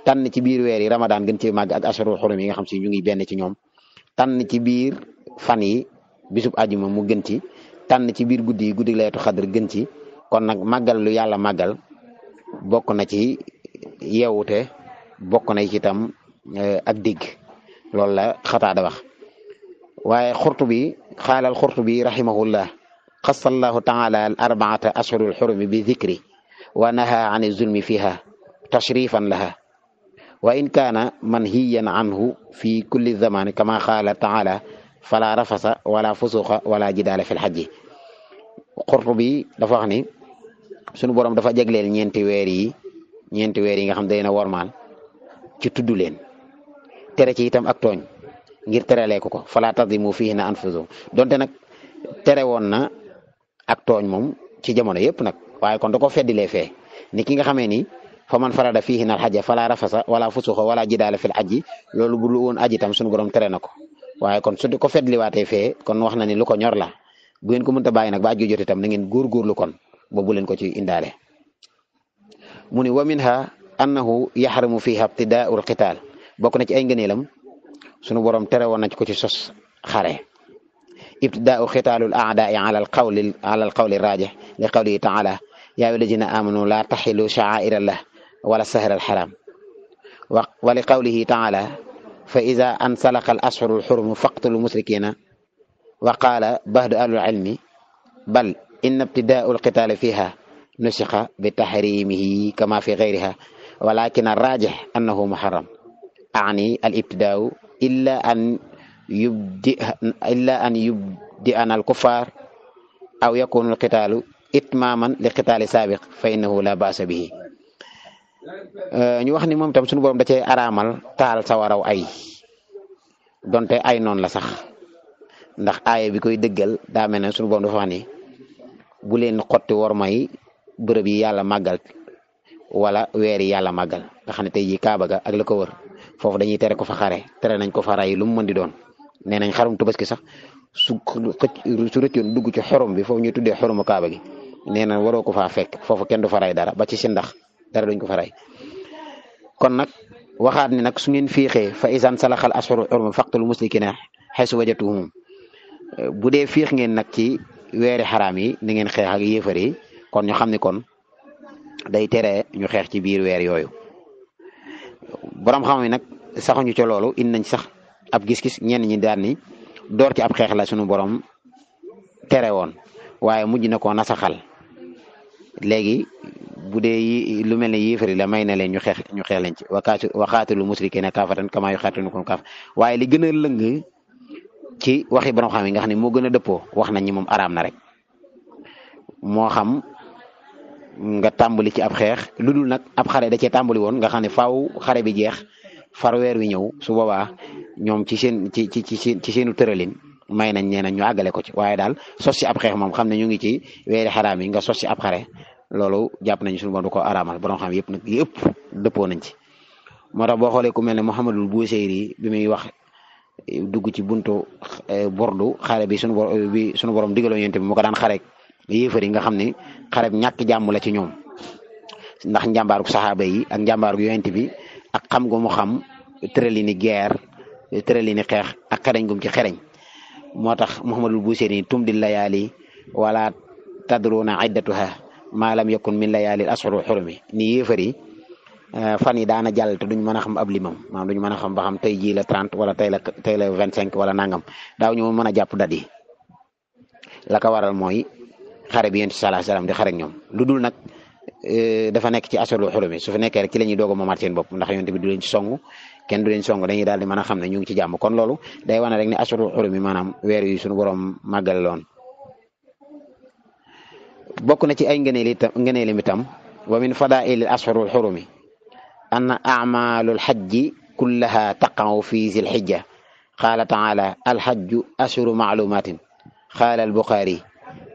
tànn ci biir weer yi ramadan gën cee màgg ak asharul xurum yi nga xam si ñu ngi benn ci ñoom tànn ci biir fan yi bisub ajuma mu gën ci tànn ci biir guddi yi guddi laytu xadr gën ci kon nag màggal lu yàlla màggal bokk na ci yeewute bokk na ci itam ak digg loolu la xataada wax waaye xurtubi xaalal xurtubi rahimahullah xassallahu taala al arbaata ashhurul xurumi bi dikri wa naha an zulmi fiha tashrifan laha wa in kaana manhiyan anhu fi kulli zaman kama qaala taala fala rafasa wala fusuqa wala jidaala fil hajji. Qurtubi dafa wax ni sunu borom dafa jagleel ñeenti weer yi nga xam day na wormaal ci tudd leen tere ci itam ak tooñ ngir terelee ko fala tadimu fihinna anfusakum donte nag tere woon na ak tooñ moom ci jamono yëpp nag waaye kon da ko feddilee fee ni ki nga xamee ni fa man farada fihinna alhajja fala rafasa wala fusuqa wala jidaala fil hajji loolu bu lu woon aji itam sunu borom tere na ko waaye kon su ko feddliwaatee fee kon wax na ni lu ko ñor la bu ngeen ko mënta bàyyi nag ba aju jot itam na ngeen góorgóorlu kon boobu leen ko ci indaale mu ni wa minha annahu yaxramu fiha ibtidaa'ul qitaal bokk na ci ay ngëneelam sunu borom tere woon na ci ko ci sos xare ibtidaa'u qitaalul a'daa'i ala al qawli raajih li qawlihi ta'ala yaa ayyuhallazina aamanu laa taxilu sha'aa'irallah wala sahra al-haraam wa li qawlihi ta'ala fa iza ansalaqa al-ashhurul hurum faqtulul musrikiina wa qaala ba'du ahlil ilmi bal inna ibtidaa'ul qitaali fiihaa nusikha bi tahrimihi kama fi ghayriha walakin ar-rajih annahu muharram a'ni al-ibtidaa'u illa an yubdi'ana al-kuffar aw yakunu al-qitaalu itmaman li qitaali sabiq fa innahu la ba'sa bihi. ñu wax ni moom tam sunu borom da cee araamal taal sawaraw ay donte ay noonu la sax ndax aaya bi koy dëggal daa mel ne sunu borom dafa wax ni bu leen xotti wormay bërëb yi yàlla màggal wala weer yi yàlla màggal nga xam ne tey jii Kaaba ga ak la ko wër foofu dañuy tere ko fa xare tere nañ ko fa ray lu mu mën di doon nee nañ xarum Tabaski sax su rëccoon dugg ci xorom bi foofu ñuy tuddee xoromu Kaaba gi nee na waroo ko faa fekk foofu kenn du fa ray dara ba ci si ndax dara duñ ko fa ray kon nag waxaat ni nag su ngeen fiixee fa isan salaxal ashhurul hurum faqtul musrikina haysu wajadtumuhum bu dee fiix ngeen nag ci weeri xaraam yi ni ngeen xeex ak yéefar yi kon ñu xam ni kon day tere ñu xeex ci biir weer yooyu borom xam yi nag saxuñu ca loolu indi nañ sax ab gis-gis ñenn ñi daan ni door ci ab xeex la sunu borom tere woon waaye mujj na koo nasaxal léegi bu dee lu mel ne yéefari la may na leen ñu xeex leen ci waxaatilu musrikina kaafatan kama yuqaatilukum kaaf waaye li gën a lëng ci waxi borom xam yi nga xam ne moo gën a dëppoo wax nañ ñi moom araam na rek moo xam nga tàmbali ci ab xeex lu dul nag ab xare da cee tàmbali woon nga xam ne faaw xare bi jeex far weer wi ñëw su boobaa ñoom ci seenu tëralin may nañ nee nañ ñu àggale ko ci waaye daal sos ci ab xeex moom xam ne ñu ngi ci weeri xaraam yi nga sos ci ab xare loolu jàpp nañu suñu bon du ko araamal borom xam yëpp nag yëpp dëppoo nañ ci moo tax boo xoolee ku mel ne Muhammadul Busayri bi muy wax dugg ci buntu bordu xare bi sunu borom digaloon yonent bi mu ko daan xare yéefar yi nga xam ne xare bi ñàkk jàmm la ci ñoom ndax njàmbaaru saxaaba yi ak njàmbaaru yonent bi ak xam gu mu xam tëralini guerre tëralini xeex ak xereñ gum ci xereñ moo tax Muhammadul Busayri tumdil layaali wala tadruna iddatuha ma lam yakun min layaali ashurul hurumi ni yéefar yi fan yi daana jàll te duñ mën a xam ab limam maanaam duñ mën a xam ba xam tey jii la 30 wala tey la 25 wala nangam daaw ñu mën a jàpp dat yi la ko waral mooy xare bi yonent sallallahu alayhi wasallam di xare ak ñoom lu dul nag dafa nekk ci ashurul hurumi su fa nekkee rek ci la ñuy doog a moomaat seen bopp ndax yonent bi du leen ci song kenn du leen song dañuy daal di mën a xam ne ñu ngi ci jàmm kon loolu day wane rek ne ashurul hurumi maanaam weer yi suñu borom màggale loon bokk na ci ay ngëneelim itam wa min fadaa'il ashurul hurumi anna a'malul hajji kullaha taqa'u fi zil hijja qala ta'ala al hajju ashhuru ma'lumatin qala al bukhari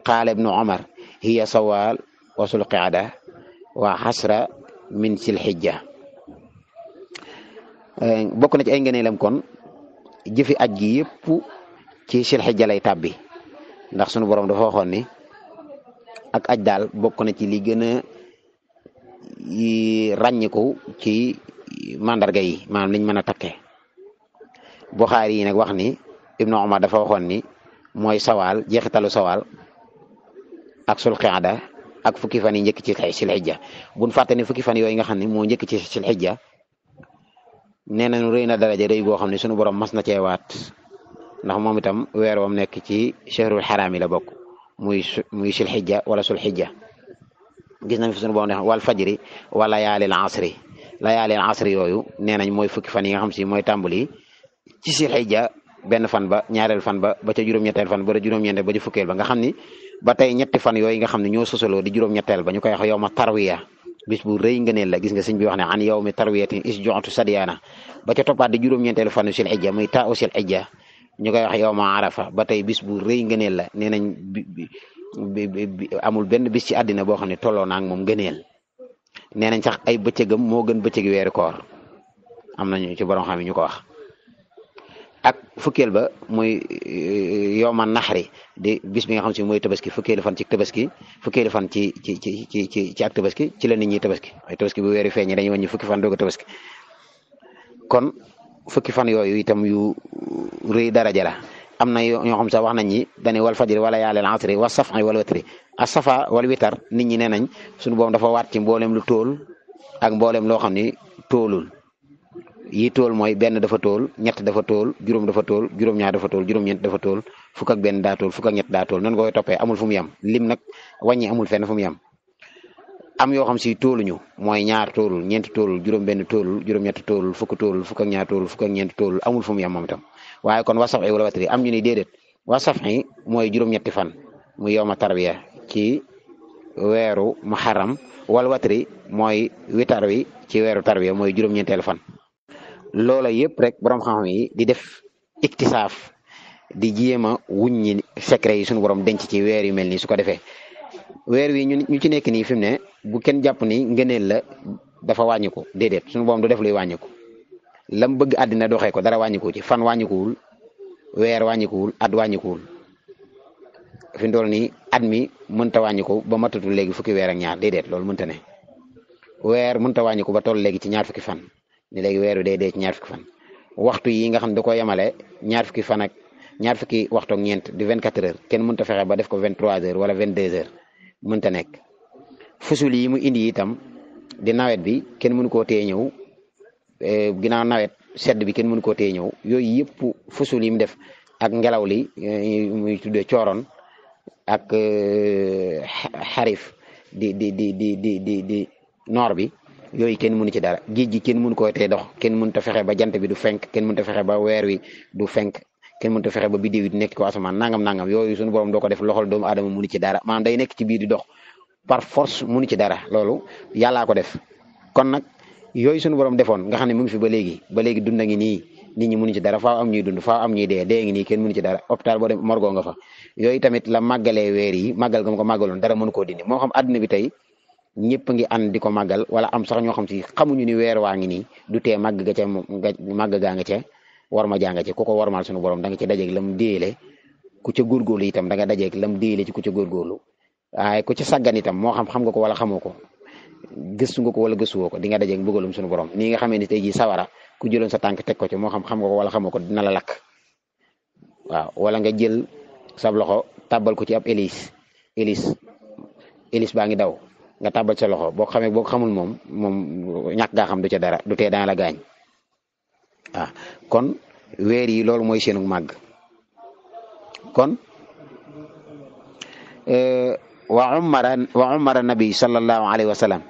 qala ibnu umar hiya sawal wa sul qa'da wa hasra min zil hijja bokk na ci ay ngëneelam kon jëfi aj gi yëpp ci zil hijja lay tàbbi ndax sunu borom dafa waxoon ni ak aj daal bokk na ci li gën a ràññiku ci mandarga yi maanaam liñ mën a takke Buxaari yi nag wax ni Ibnu Umar dafa waxoon ni mooy sawaal jeexitalu sawaal ak sul qiada ak fukki fan yi njëkk ci sil xijja buñ fàtte ni fukki fan yooyu nga xam ne moo njëkk ci sil xijja nee nañu rëy na daraja rëy goo xam ne sunu borom mas na cee waat ndax moom itam weer wam nekk ci shahrul xaraam yi la bokk muy sil xijja wala sul xijja gis nañ fi sunu borom ne wal fajri wa layaalil asri yooyu nee nañ mooy fukki fan yi nga xam si mooy tàmbali ci sil xijja benn fan ba ñaareel fan ba ca juróom-ñetteel fan ba juróom-ñeenteel ba ci fukkeel ba nga xam ni ba tey ñetti fan yooyu nga xam ne ñoo sosaloo di juróom-ñetteel ba ñu koy wax yow ma tarwiya bis bu rëy ngëneel la gis nga sëñ bi wax ne an yow mi tarwiyatin is joxatu sadiyaana ba ca toppaat di juróom-ñeenteelu fanu sil ijja muy taa u sil ijja ñu koy wax yow ma arafa ba tey bis bu rëy ngëneel la nee nañ amul benn bis ci àddina boo xam ne tolloo naa ak moom ngëneel nee nañ sax ay bëccëgam moo gën bëccëgi weeru koor am nañu ci borom xam yi ñu ko wax ak fukkeel ba muy yowma naxri di bis bi nga xam si mooy tabaski fukkeelu fan ci tabaski fukkeelu fan ci ak tabaski ci la nit ñi tabaski ay tabaski bu weeri feeñee dañuy wàññi fukki fan doog a tabaski kon fukki fan yooyu itam yu rëy daraja la am na ñoo xam sax wax nañ ni dañuy wal fajri wala yaaleel asri wa safi wal watri as safa wal witar nit ñi nee nañ suñu boom dafa waat ci mboolem lu tool ak mboolem loo xam ni toolul yi tool mooy benn dafa tool ñett dafa tool juróom dafa tool juróom-ñaar dafa tool juróom-ñeent dafa tool fukk ak benn daa tool fukk ak ñett daa tool noonu koy toppee amul fu mu yem lim nag wàññi amul fenn fu mu yem am yoo xam si tooluñu mooy ñaar toolul ñeenti toolul juróom-benn toolul juróom-ñett toolul fukk toolul fukk ak ñaar toolul fukk ak ñeenti toolul amul fu mu yem moom itam waaye kon wasaf wala watri am ñu ni déedéet wasaf mooy juróom-ñetti fan muy yow ma tarbiya ci weeru muharram wal watri mooy witar wi ci weeru tarbiya mooy juróom-ñeenteelu fan loola yëpp rek borom xam-xam yi di def iktisaaf di jéem a wuññi secret yi suñu borom denc ci weer yu mel nii su ko defee weer wi ñu ci nekk nii fi mu ne bu kenn jàpp ni ngëneel la dafa wàññiku déedéet suñu borom du def luy wàññiku lam bëgg àddina doxee ko dara wàññiku ci fan wàññikuwul weer wàññikuwul at wàññikuwul fi mu toll nii at mi mënta wàññiku ba matatul léegi fukki weer ak ñaar déedéet loolu mënta ne weer mënta wàññiku ba toll léegi ci ñaar fukki fan ni léegi weeru day dee ci ñaar fukki fan waxtu yi nga xam da ko yemale ñaar fukki fan ak ñaar fukki waxtu ak ñeent di 24 heures kenn mënta fexe ba def ko 23 heures wala 22 heures mënta nekk fusul yi mu indi itam di nawet bi kenn mënu koo téye ñëw ginnaaw nawet sedd bi kenn mënu koo téye ñëw yooyu yëpp fusul yi mu def ak ngelaw li muy tuddee cooroon ak xarif di noor bi yooyu kenn mënu ci dara géej gi kenn mënu koo tee dox kenn mënut a fexe ba jant bi du fenk kenn mënut a fexe ba weer wi du fenk kenn mënut a fexe ba biddiw yi di nekk ko asamaan nangam yooyu suñu borom doo ko def loxol doomu aadama mënu ci dara maanaam day nekk ci biir di dox par force mënu ci dara loolu yàllaa ko def kon nag yooyu suñu borom defoon nga xam ne mu ngi fi ba léegi dund ngi nii nit ñi mënu ci dara faaw am ñuy dund faaw am ñuy dee ngi nii kenn mënu ci dara hôpital boo dem morgo nga fa yooyu tamit la màggalee weer yi màggal ga ma ko màggaloon dara mënu koo dindi moo xam àdduna bi tey ñëpp ngi ànd di ko màggal wala am sax ñoo xam si xamuñu ni weer waa ngi nii du tee màgg ga ca màgg gaa nga ca war ma jàng ca ku ko warmaal suñu borom da nga ci dajeeg lam déele ku ca góorgóorlu itam da nga dajeeg lam déele ci ku ca góorgóorlu waaye ku ca sàggan itam moo xam nga ko wala xamoo ko gëstu nga ko wala gëstuwoo ko di nga dajeeg bëggalum suñu borom nii nga xamee ni tey jii sawara ku jëloon sa tànk teg ko ci moo xam nga ko wala xamoo ko dina la lakk waaw wala nga jël sab loxo tàbbal ko ci ab hélice baa ngi daw nga tàbbal sa loxo boo xamee boo xamul moom ñàkk gaa xam du ca dara du tee dana la gaañ waaw kon weer yi loolu mooy seenu màgg kon wa umara nabi sallallahu alayhi wa sallam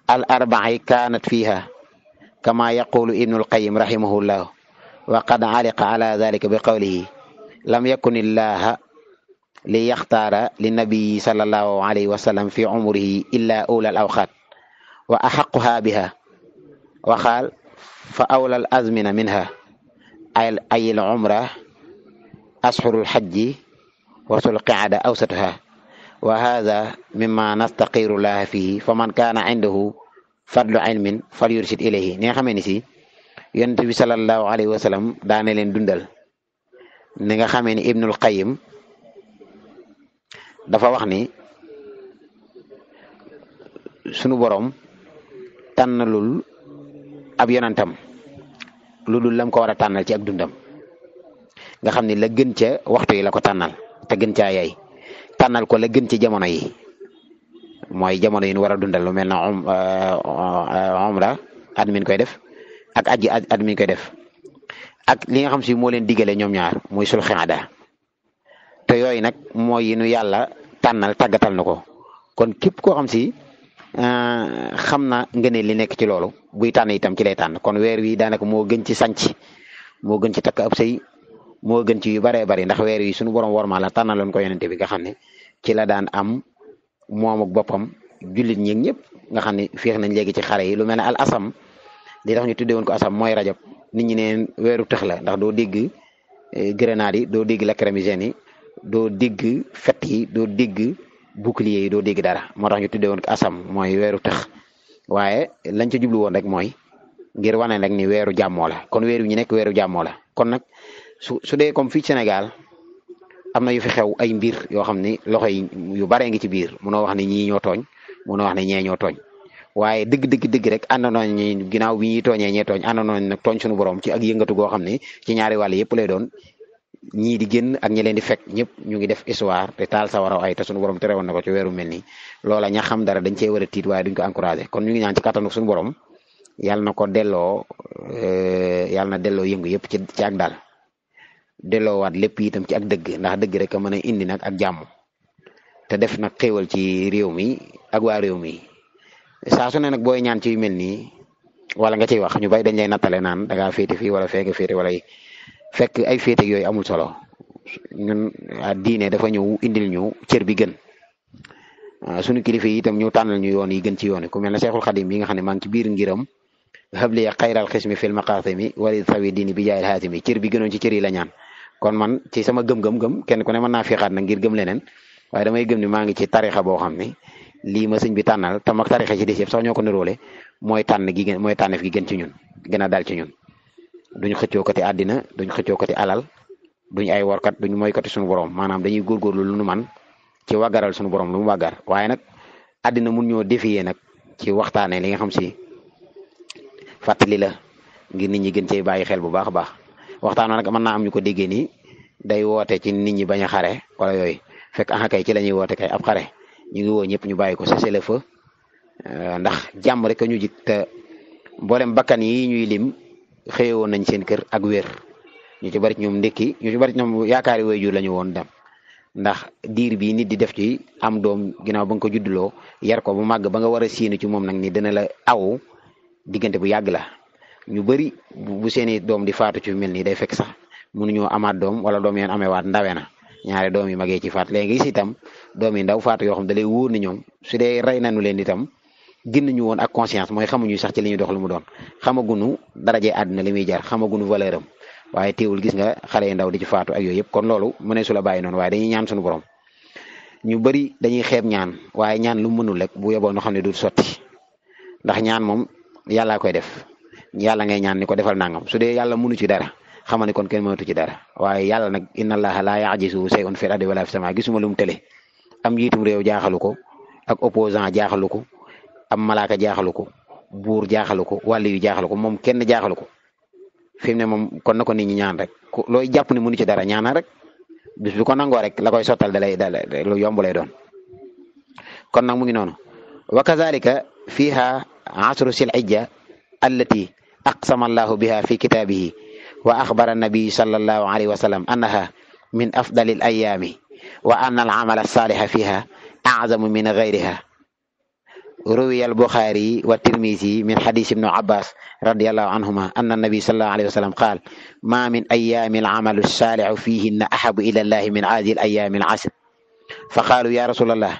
al arba'i kanat fiha kama yaqulu ibnu alqayim rahimahullah wa qad aliqa ala dhalika bi qawlihi lam yakun illaha li yaxtaara li nabii sallallahu alayhi wa sallam fi umrihi illa awla al awqaat wa axaquha biha wa qaal fa awla al azmina minha ay al umra ashhurul hajji wa sul qa'ada awsatuha wa hadha mimma nastaqiru laha fihi fa man kaana indahu fadlu ilmin falyurshid ilayhi ni nga xamee ni si yonent bi sallallahu alayhi wa sallam daane leen dundal ni nga xamee ni ibnul qayyim dafa wax ni sunu borom tànnalul ab yonantam lu dul lam ko war a tànnal ci ak dundam nga xam ni la gën ca waxtu yi la ko tànnal te gën caa yay tànnal ko la gën ci jamono yi mooy jamono yi ñu war a dundal lu mel na umra at min koy def ak aji at min koy def ak li nga xam si moo leen digale ñoom ñaar muy sul xiada te yooyu nag mooy yi nu yàlla tànnal tàggatal na ko kon képp koo xam si xam na ngëneel li nekk ci loolu buy tànn itam ci lay tànn kon weer wi daanaka moo gën ci sanc moo gën ci takk ab sëy moo gën ci yu baree bari ndax weer yi suñu borom worma la tànnaloon ko yonente bi nga xam ne ci la daan am moom ak boppam jullit ñi ñëpp nga xam ne féex nañ léegi ci xare yi lu mel ne al asam li tax ñu tuddee woon ko asam mooy rajab nit ñi neen weeru tëx la ndax doo dégg grenade yi doo dégg lacrymogène yi doo dégg fett yi doo dégg bouclier yi doo dégg dara moo tax ñu tuddee woon ko asam mooy weeru tëx waaye lañ ca jublu woon rek mooy ngir wane rek ni weeru jàmmoo la kon weer wi ñu nekk weeru jàmmoo la kon nag su dee comme fii Sénégal am na yu fi xew ay mbir yoo xam ni loxo yi yu baree ngi ci biir munoo wax ne ñii ñoo tooñ munoo wax ne ñee ñoo tooñ waaye dëgg rek àndoon nañ ginnaaw bi ñuy tooñee ñee tooñ àndoon nañ nag tooñ suñu borom ci ak yëngatu goo xam ne ci ñaari wàll yëpp lay doon ñii di génn ak ñi leen di fekk ñëpp ñu ngi def histoire te taal sa waraw ay te suñu borom terewoon na ko ci weeru mel nii loola ña xam dara dañ cee war a tiit waaye duñ ko encouragé kon ñu ngi ñaan ci kattanu suñu borom yàlla na ko delloo yàlla na delloo yëngu yëpp ci ak daal delloowaat lépp itam ci ak dëgg ndax dëgg rek a mën a indi nag ak jàmm te def nag xéewal ci réew mi ak waa réew mi saa su ne nag booy ñaan ci yu mel nii wala nga ciy wax ñu bay dañ lay nattale naan da ngaa féete fii wala fee nga féete wala fekk ay féete yooyu amul solo ñun diine dafa ñëw indil ñu cër bi gën suñu kilifa yi itam ñu tànnal ñu yoon yi gën ci yoon yi ku mel ne Seexul Xadim yi nga xam ne maa ngi ci biir ngiram habli xayral xismi fil maqasimi wali sawi diini bi jaayil haatimi cër bi gënoon ci cër yi la ñaan kon man ci sama gëm kenn ku ne mën naa fiixaat nag ngir gëm leneen waaye damay gëm ni maa ngi ci tarixa boo xam ne lii ma sëñ bi tànnal tam ak tarixa ci des yëpp sax ñoo ko niroole mooy tànn gi gën mooy tànneef gi gën ci ñun gën a dal ci ñun duñ xëccoo kati àddina duñ xëccoo kati alal duñ ay workat duñ mooy kati suñu borom maanaam dañuy góorgóorlu lu nu man ci waggaral suñu borom lu mu waggar waaye nag àddina mun ñoo défier nag ci waxtaanee li nga xam si fàttali la ngir nit ñi gën cee bàyyi xel bu baax a baax waxtaan nag mën naa am ñu ko déggee nii day woote ci nit ñi bañ a xare wala yooyu fekk kay ci la ñuy woote kay ab xare ñu ngi woo ñëpp ñu bàyyi ko cessez-le-feu ndax jàmm rek ñu jig te mboolem bakkan yi ñuy lim xëyewoon nañ seen kër ak wér ñu ci bari ci ñoom ndékki ñu ci bari ci ñoom yaakaari waajur la ñu woon dem ndax diir bii nit di def ci am doom ginnaaw ba nga ko judduloo yar ko bu màgg ba nga war a séenu ci moom nag ni dina la aw diggante bu yàgg la ñu bari bu seeni doom di faatu ci mel nii day fekk sax mënuñoo amaat doom wala doom yeen amewaat ndawe na ñaari doom yi magee ci faat léegi gis itam doom yi ndaw faatu yoo xam da lay wóor ni ñoom su dee rey nañu leen itam gën ñu woon ak conscience mooy xamuñu sax ci li ñuy dox lu mu doon xamaguñu darajee àdduna li muy jar xamaguñu valeur am waaye teewul gis nga xale yu ndaw di ci faatu ak yooyu yëpp kon loolu mënee su la bàyyi noonu waaye dañuy ñaan suñu borom ñu bari dañuy xeeb ñaan waaye ñaan lu mënul rek bu yeboo noo xam ne du sotti ndax ñaan moom yàllaa koy def yàlla ngay ñaan ni ko defal nangam su dee yàlla mënu ci dara xama ne kon kenn mënatu ci dara waaye yàlla nag inna allaha la ya'jizu shay'un fil ardi wala fis sama gisuma lu mu tële am njiitum réew jaaxalu ko ak opposant jaaxalu ko am malaaka jaaxalu ko buur jaaxalu ko wàllu yu jaaxalu ko moom kenn jaaxalu ko fi mu ne moom kon na ko nit ñi ñaan rek looy jàpp ne mënu ci dara ñaana rek bis bu ko nangoo rek la koy sottal dalay lu yomb lay doon kon nag mu ngi noonu wa kazalika fiha asru sil hijja allati aqsama allahu biha fi kitabihi wa axbara nabi sallallahu alayhi wa sallam annaha min afdali al ayami wa anna al amala saliha fiha azamu min gayriha روي البخاري والترمذي من حديث ابن عباس رضي الله عنهما أن النبي صلى الله عليه وسلم قال ما من أيام العمل الصالح فيهن أحب إلى الله من هذه الأيام العشر فقالوا يا رسول الله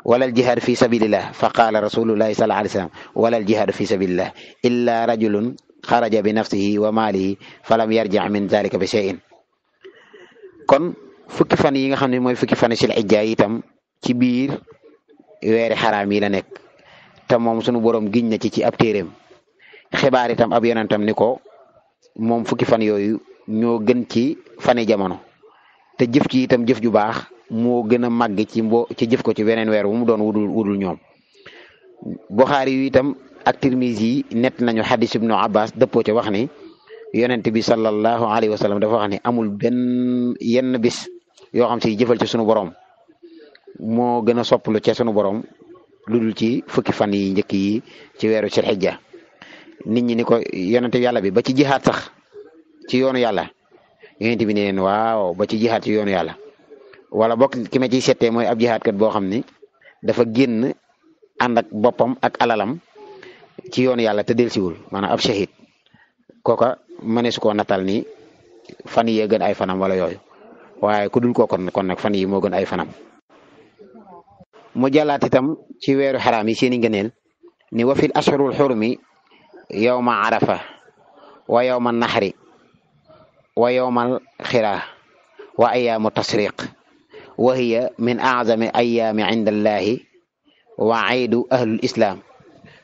ولا الجهاد في سبيل الله فقال رسول الله صلى الله عليه وسلم ولا الجهاد في سبيل الله إلا رجل خرج بنفسه وماله فلم يرجع من ذلك بشيء kon fukki fan yi nga xam ne mooy fukki fan sil hijja itam ci biir weeri xaraam yi la nekk te moom sunu borom giñ na ci ab téeréem xibaar itam ab yonentam ni ko moom fukki fan yooyu ñoo gën ci fani jamono te jëf ci itam jëf ju baax moo gën a màgg ci jëf ko ci weneen weer wu mu doon wudul ñoom Buxaari yu itam ak Tirmizi yi nett nañu xadis ibnu Abbas dëppoo ca wax ni yonent bi sallallahu alayhi wa sallam dafa wax ni amul benn yenn bis yoo xam si jëfal ci sunu borom moo gën a sopplu ca sunu borom lu dul ci fukki fan yi njëkk yi ci weeru sil hijja nit ñi ni ko yonente yàlla bi ba ci jihaat sax ci yoonu yàlla yonente bi ne leen waaw ba ci jihaat ci yoonu yàlla wala bokk ki ma ciy settee mooy ab jihaat kat boo xam ni dafa génn ànd ak boppam ak alalam ci yoonu yàlla te delsiwul maanaam ab shahid kooka mënees koo natal ni fan yi gën ay fanam wala yooyu waaye ku dul ko kon nag fan yi moo gën ay fanam. mu jàllaat itam ci weeru xaraam yi seeni ngëneel ni wa fil ashhurul xurumi yawma arafa wa yawma naxri wa yawmal xiraa wa ayaamu tasriq wa hiya min a'zami ayaami inda allahi wa aydu ahlul islam.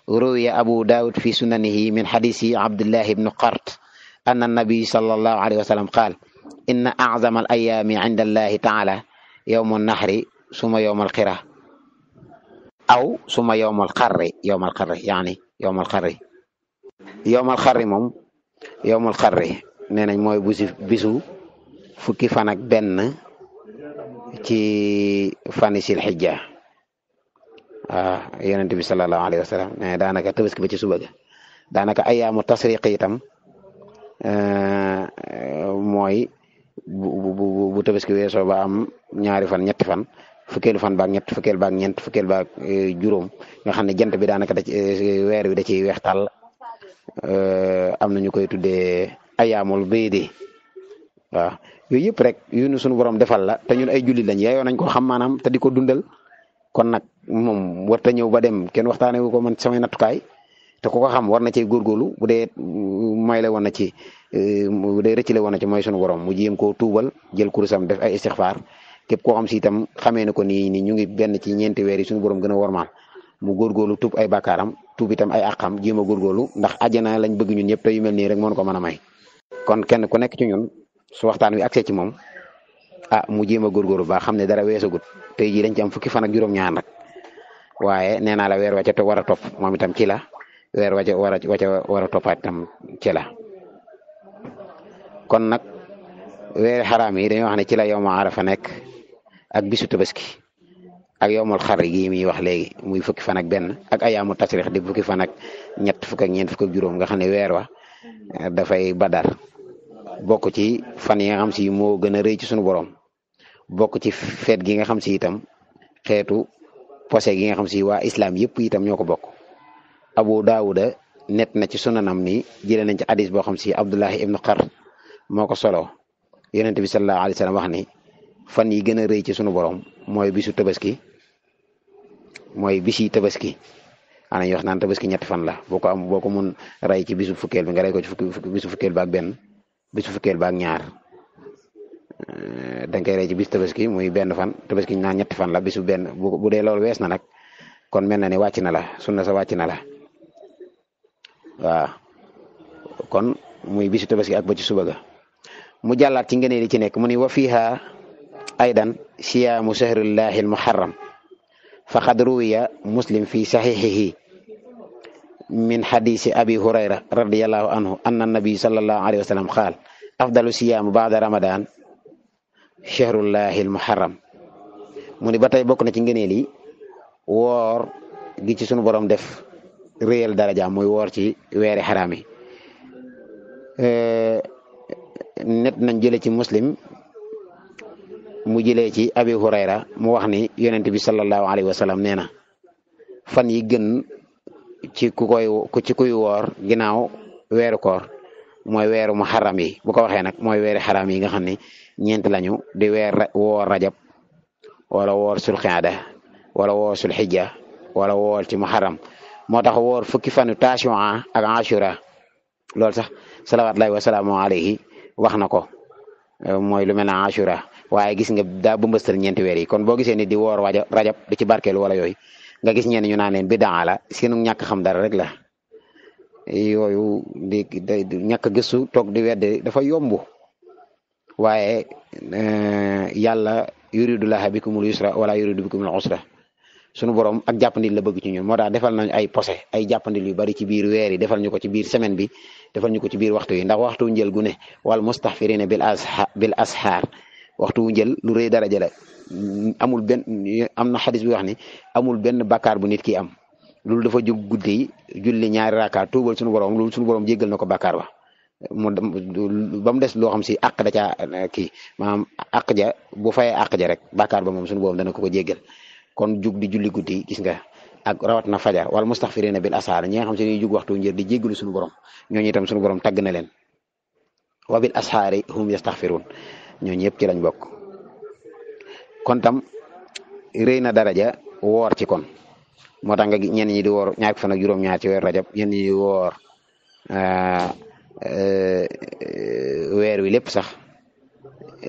ruwiya abu daawud fi sunanihi min xadisi abdullahi ibnu qart anna nabi sallallahu alayhi wa sallam qaal inna a'zama al ayaami inda allahi taala yawmu naxri suma yawmal xiraa aw suma yawmal xarri yaani yawmal xarri moom yawmal xarri nee nañ mooy bisu fukki fan ak benn ci fani sil xijja yonent bi sallallahu alayhi wa sallam ne daanaka tabaski ba ci suba ga daanaka ayaamu tasriq itam mooy bu tabaski weesoo ba am ñaari fan ñetti fan fukkeelu fan baak ñett fukkeel baak ñeent fukkeel baak juróom nga xam ne jant bi daanaka weer wi da ciy weex tàll am na ñu koy tuddee ayaamul baydi waaw yooyu yëpp rek yu nu suñu borom defal la te ñun ay jullit lañ yaayoo nañ ko xam maanaam te di ko dundal kon nag moom warta ñëw ba dem kenn waxtaanee wu ko man samay nattukaay te ku ko xam war na cee góorgóorlu bu dee may la woon na ci bu dee rëcc la woon na ci mooy suñu borom mu jéem koo tuubal jël kurusam def ay istixfaar képp koo xam si itam xamee na ko nii ñu ngi benn ci ñeenti weer yi suñu borom gën a wormaal mu góorgóorlu tuub ay bàkkaaram tuub itam ay àqam jéem a góorgóorlu ndax àjjana lañ bëgg ñun ñëpp te yu mel nii rek moo ko mën a may. kon kenn ku nekk ci ñun su waxtaan wi accès ci moom mu jéem a góorgóorlu ba xam ne dara weesagut tey jii dañ ci am fukki fan ak juróom-ñaar nag waaye nee naa la weer wa ca war a topp moom itam ci la weer wa ca war a toppaat itam ci la kon nag weeri xaraam yi dañoo wax ne ci la yawma arafa nekk ak bisu tabaski ak yawmul xarri gi muy wax léegi muy fukki fan ak benn ak ayaamu tasrix di fukki fan ak ñett fukk ak ñeent fukk ak juróom nga xam ne weer wa dafay badar bokk ci fan yi nga xam si moo gën a rëy ci suñu borom bokk ci feet gi nga xam si itam xeetu posé gi nga xam si waa islam yëpp itam ñoo ko bokk. Abu Daawuda net na ci sunanam ni jëlee nañ ci hadis boo xam si Abdullahi ibnu Qar moo ko solo yonent bi sallallahu alayhi wa sallam wax ni fan yi gën a rëy ci sunu borom mooy bisu tabaski mooy bisi tabaski ana ñu wax naan tabaski ñetti fan la boo ko mun rey ci bisu fukkeel bi nga rey ko ci bisu fukkeel ba ak benn bisu fukkeel ba ak ñaar da nga koy rey ci bisu tabaski muy benn fan tabaski ñu naan ñetti fan la bisu benn bu dee loolu wees na nag kon mel na ni wàcc na la sunna sa wàcc na la waaw kon muy bisu tabaski ak ba ci suba ga mu jàllaat ci ngëneel yi ci nekk mu ni wa fiha aydan siyaamu shahrillahi almuharram faqad ruwiya muslim fi saxixihi min xadisi abi hurayra radiallahu anhu anna nabi sallallahu alayhi wa sallam qaal afdalu siyaamu baada ramadan shahrullahi almuharram mu ni ba tey bokk na ci ngëneel yi woor gi ci sunu borom def réyal daraja muy woor ci weeri xaraam yi net nañ jële ci muslim mu jëlee ci abi hurayra mu wax ni yonent bi sallallahu alayhi wa sallam nee na fan yi gën ci kuy woor ginnaaw weeru koor mooy weeru muharram yi bu ko waxee nag mooy weeri xaraam yi nga xam ne ñeent lañu di woor rajab wala woor sulqaada wala woor sulxijja wala woor ci muharram moo tax woor fukki fanu tasu'a ak ashura loolu sax salawaatullahi wa salaamu alayhi wax na ko mooy lu mel ne ashura waaye gis nga daa bëmbëstal ñeenti weer yi kon boo gisee ni di woor rajab di ci barkeelu wala yooyu nga gis ñenn ñu naan leen bidaa la seenu ñàkk xam dara rek la yooyu di ñàkk gëstu toog di wedde dafa yomb waaye yàlla yuridullaha bikumul yusra wala yuridu bikumul usra sunu borom ak jàppandil la bëgg ci ñun moo tax defal nañ ay posé ay jàppandil yu bari ci biir weer yi defal ñu ko ci biir semaine bi defal ñu ko ci biir waxtu yi ndax waxtu njël gu ne wal mustaxfirina bil asxaar waxtu njël lu rëy daraja la amul benn am na xadis bi wax ni amul benn bakkaar bu nit ki am loolu dafa jóg guddi julli ñaari raakaat tuubal sunu borom loolu sunu borom jéggal na ko bakkaar ba ba mu des loo xam si àq da caa kii maanaam àq ja bu fayee àq ja rek bakkaar ba moom sunu borom dana ko jéggal kon jug di julli guddi gis nga ak rawat na fajar wala mustaxfirina bil asaar ñi nga xam si ñuy jug waxtu njër di jéggalu suñu borom ñooñu itam suñu borom tagg na leen wa bil asxaari hum yastaxfiruun ñooñu yëpp ci lañ bokk. kon tam rëy na daraja woor ci kon moo tax nga ñenn ñi di woor ñaar fan ak juróom-ñaar ci weer rajab ñenn ñi di woor weer wi lépp sax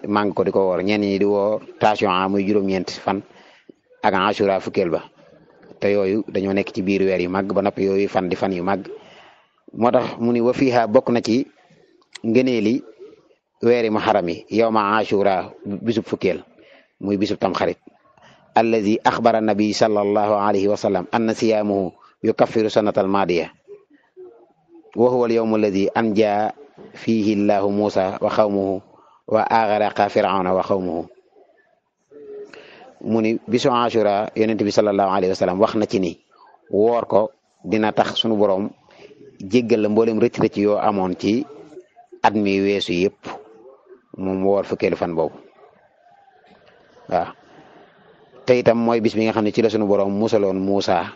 maa ngi ko di ko woor ñenn ñi di woor tasu'a muy juróom-ñeent fan ak ashura fukkeel ba te yooyu dañoo nekk ci biir weer yu màgg ba noppi yooyu fan di fan yu màgg moo tax mu ni wa fiha bokk na ci ngëneeli weeri muharram yi yawma ashura bisub fukkeel muy bisub tamxarit allazi axbara nabi sallallahu alayhi wa sallam anna siyaamuhu yukaffiru sanatal maadiya wa huwa al yawmu allazi anja fihi llahu musa wa xawmuhu wa agaraqa firawna wa xawmuhu mu ni bisu ashura yonent bi sallallahu alayhi wa sallam wax na ci ni woor ko dina tax sunu borom jéggal la mboolem rëcc-rëcc yoo amoon ci at mi weesu yëpp moom woor fukkeelu fan boobu waaw te itam mooy bis bi nga xam ne ci la sunu borom musaloon Muusa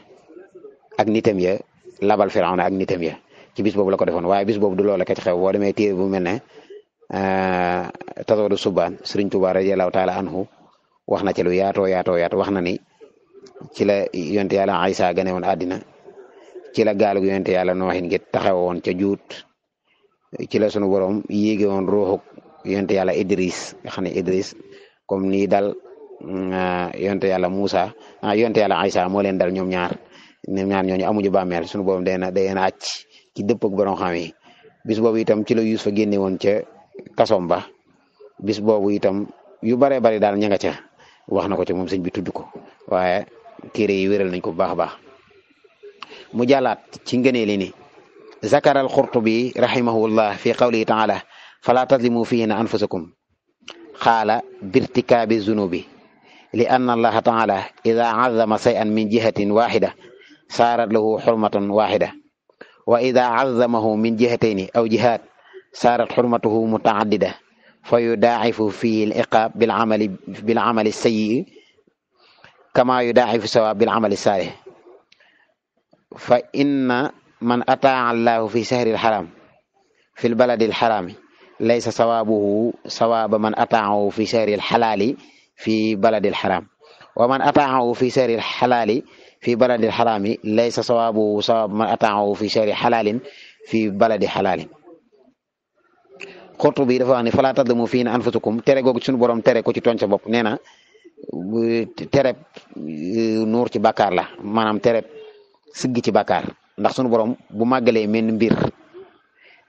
ak nitam ya labal firawna ak nitam ya ci bis boobu la ko defoon waaye bis boobu du loola ka ci xew boo demee téere bu mel ne Tazawudu Subaan Sëriñ Tuubaa radiyallaahu taala anhu wax na ci lu yaatoo wax na ni ci la yonte yàlla Aysa gane woon àddina ci la gaalug yonte yàlla Noohin gi taxawoon ca juut ci la sunu borom yéege woon ruuxuk yonte yàlla Idris nga xam ne Idris comme nii dal yonte yàlla Muusa yonte yàlla Aysa moo leen dal ñoom ñaar ñooñu amuñu bàmmeel sunu borom day na àcc ci dëpp ak borom xam yi bis boobu itam ci la Yuusufa génne woon ca kasom ba bis boobu itam yu baree bari daal ña nga ca wax na ko ca moom sëñ bi tudd ko waaye téere yi wéral nañ ko bu baax a baax mu jàllaat ci ngëneeli ni zakara al-Qurtubi rahimahullah fi qawlihi taala fala tazlimu fihinna anfusakum qaala birtikaabi zunubi li anna allaha taala ida azama shay'an min jihatin waxida saarat lahu xurmatan waxida wa ida azamahu min jihatayni aw jihat saarat xurmatuhu mutaaddida fa yudaacifu fihi al-iqaab bil amali sayyi kama yudaacifu sawaab bil amali saalih fa inna man ataa allahu fi shahri al-haram fi al-baladi al-harami laysa sawaabuhu sawaaba man ataahu fi shahri al-halaali fi baladi al-haram wa man ataahu fi shahri al-halaali fi baladi al-harami laysa sawaabuhu sawaaba man ataahu fi shahri halaalin fi baladi halaalin Qurtubi dafa wax ne falaa tazlimu fiihinna anfusakum tere googu suñu borom tere ko ci tooñ sa bopp nee na tere nuur ci bàkkaar la maanaam tere sigg ci bàkkaar ndax suñu borom bu màggalee menn mbir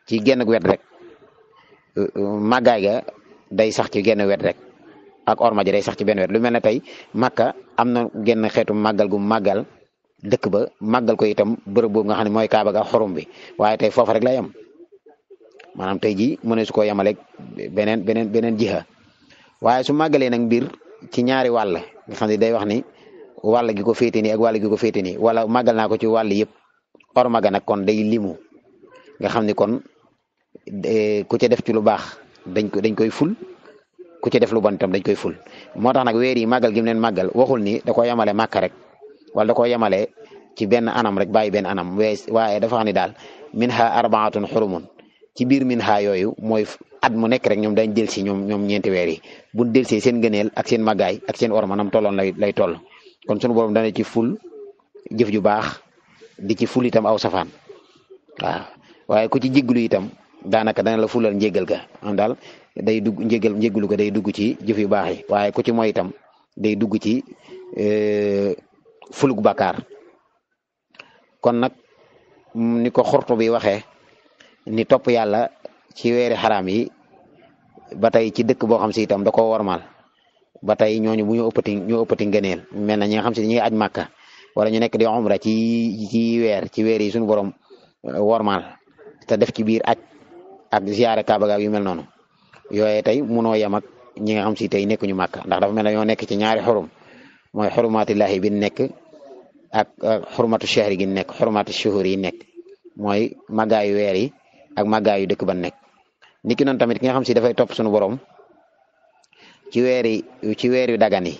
ci genn wet rek màggaay ga day sax ci genn wet rek ak orma ji day sax ci benn wet lu mel ne tey Makka am na genn xeetu màggal gu màggal dëkk ba màggal ko itam bërëb boobu nga xam ne mooy Kaaba ga xorum bi waaye tey foofa rek la yem maanaam tey jii mu ne su ko yemaleeg beneen jiha waaye su màggalee nag mbir ci ñaari wàll nga xam ne day wax ni wàll gi ko féete nii ak wàll gi ko féete nii wala màggal naa ko ci wàll yëpp orma ga nag kon day limu nga xam ni kon ku ca def ci lu baax dañ koy ful ku ca def lu bon itam dañ koy ful moo tax nag weer yi màggal gi mu leen màggal waxul ni da koo yemale màkka rek wala da koo yemale ci benn anam rek bàyyi benn anam waaye dafa xam ni daal minha arbaatun xurumun ci biir minha yooyu mooy at mu nekk rek ñoom dañ jël si ñoom ñeenti weer yi buñ del see seen ngëneel ak seen màggaay ak seen orma nam tolloon lay toll kon sunu borom dana ci ful jëf ju baax di ci ful itam aw safaan waaw waaye ku ci jéggalu itam daanaka dana la fulal njéggal ga am daal day dugg njéggalu ga day dugg ci jëf yu baax yi waaye ku ci mooy itam day dugg ci fulug bàkkaar kon nag ni ko xortu bi waxee ni topp yàlla ci weeri xaraam yi ba tey ci dëkk boo xam si itam da koo wormaal ba tey ñooñu bu ñu ëppati ngëneel mel na ñi nga xam si ñi ngi aj màkka wala ñu nekk di umra ci weer yi suñu borom wormaal te def ci biir aj ak ziyaare Kaaba ga yu mel noonu yooye tey munoo yem ak ñi nga xam si tey nekkuñu màkka ndax dafa mel ne ñoo nekk ci ñaari xurum mooy xurumatillahi bi nekk ak xurumatu shahri gi nekk xurumatu shuhur yi nekk mooy màggaayu weer yi ak màggaayu dëkk ba nekk niki noonu tamit ki nga xam si dafay topp suñu borom ci weer yu dagan yi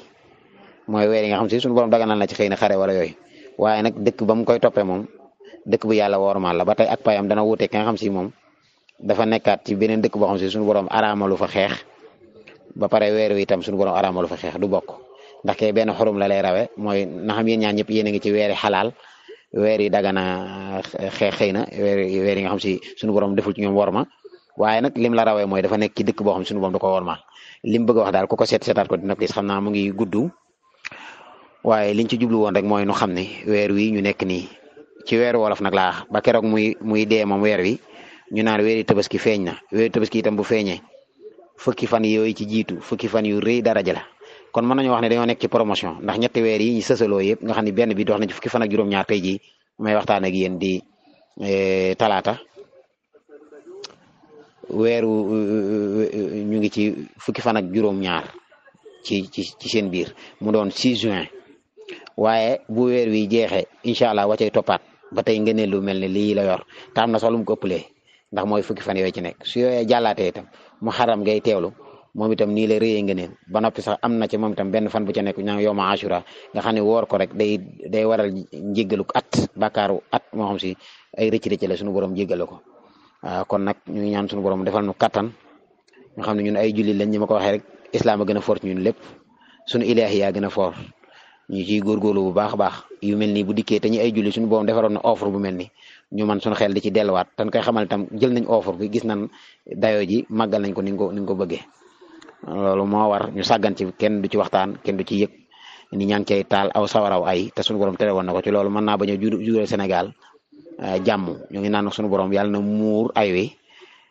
mooy weer yi nga xam si suñu borom daganal na ci xëy na xare wala yooyu waaye nag dëkk ba mu koy toppee moom dëkk bu yàlla wormaal la ba tey ak payam dana wuute ki nga xam si moom dafa nekkaat ci beneen dëkk boo xam si suñu borom araamalu fa xeex ba pare weer wi itam suñu borom araamalu fa xeex du bokk ndax kay benn xorum la lay rawe mooy na xam yéen ñaan ñëpp yéen a ngi ci weeri xalaal weer yi dagana xeex xëy na weer yi nga xam si suñu borom deful ci ñoom worma waaye nag lim la rawee mooy dafa nekk ci dëkk boo xam suñu borom da ko wormaal lim bëgg a wax daal ku ko seetaat ko dina ko gis xam naa mu ngi gudd waaye liñ ci jublu woon rek mooy nu xam ne weer wi ñu nekk nii ci weeru wolof nag laa ba keroog muy dee moom weer wi ñu naan weeri tabaski feeñ na weeri tabaski itam bu feeñee fukki fan yooyu ci jiitu fukki fan yu rëy daraja la kon mën nañu wax ne dañoo nekk ci promotion ndax ñetti weer yi ñu sësaloo yëpp nga xam ne benn bi dox na ci fukki fan ak juróom-ñaar tey jii may waxtaan ak yéen di talaata weeru ñu ngi ci fukki fan ak juróom-ñaar ci seen biir mu doon 6 juin waaye bu weer wi jeexee incha allah wacay toppaat ba tey ngeen lu mel ne lii la yor te am na sax lu mu ko ëppalee ndax mooy fukki fan yooyu ci nekk su yooyee jàllaatee itam mu xaram ngay teewlu moom itam nii la rëyee ngeen ba noppi sax am na ci moom itam benn fan bu ca nekk ñaa yow ma ashura nga xam ne woor ko rek day waral njéggalu at bàkkaaru at moo xam si ay rëcc-rëcc la suñu borom jéggal ko waaw kon nag ñu ngi ñaan suñu borom defal nu kattan ñu xam ne ñun ay jullit lañ ñi ma ko waxee rek islam a gën a fort ñun lépp suñu ilaahi yaa gën a fort ñu ciy góorgóorlu bu baax a baax yu mel nii bu dikkee te ñu ay julli suñu borom defaroon na offre bu mel ni ñu man suñu xel di ci delluwaat tan koy xamal itam jël nañ offre bi gis nañ dayoo ji màggal nañ ko ni nga ko bëggee loolu moo war ñu sàggan ci kenn du ci waxtaan kenn du ci yëg ni ñaa ngi cay taal aw sawaraw ay te suñu borom tere woon na ko ci loolu mën naa bañ a jural Sénégal jàmm ñu ngi naan suñu borom yàlla na muur ay wi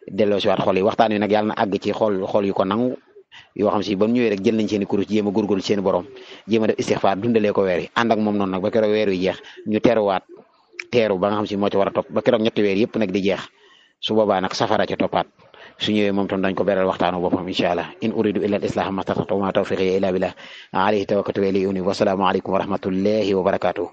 delloo si waat xol yi waxtaan wi nag yàlla na àgg ci xol yu ko nangu yoo xam si ba mu ñëwee rek jël nañ seen i kurus jéem a góorgóorlu seen borom jéem a def istixfaar dundalee ko weer yi ànd ak moom noonu nag ba keroog weer wi jeex ñu teeru ba nga xam si moo ci war a topp ba keroog ñetti weer yëpp nag di jeex su boobaa nag safara ca toppaat su ñëwee moom tam dañ ko beral waxtaanu boppam incha allah in uridu illa al islaha mastata'tu wa ma tawfiqi illa billah alayhi tawakkaltu wa ilayhi unib wa salaamu aleykum wa rahmatullahi wa barakatuh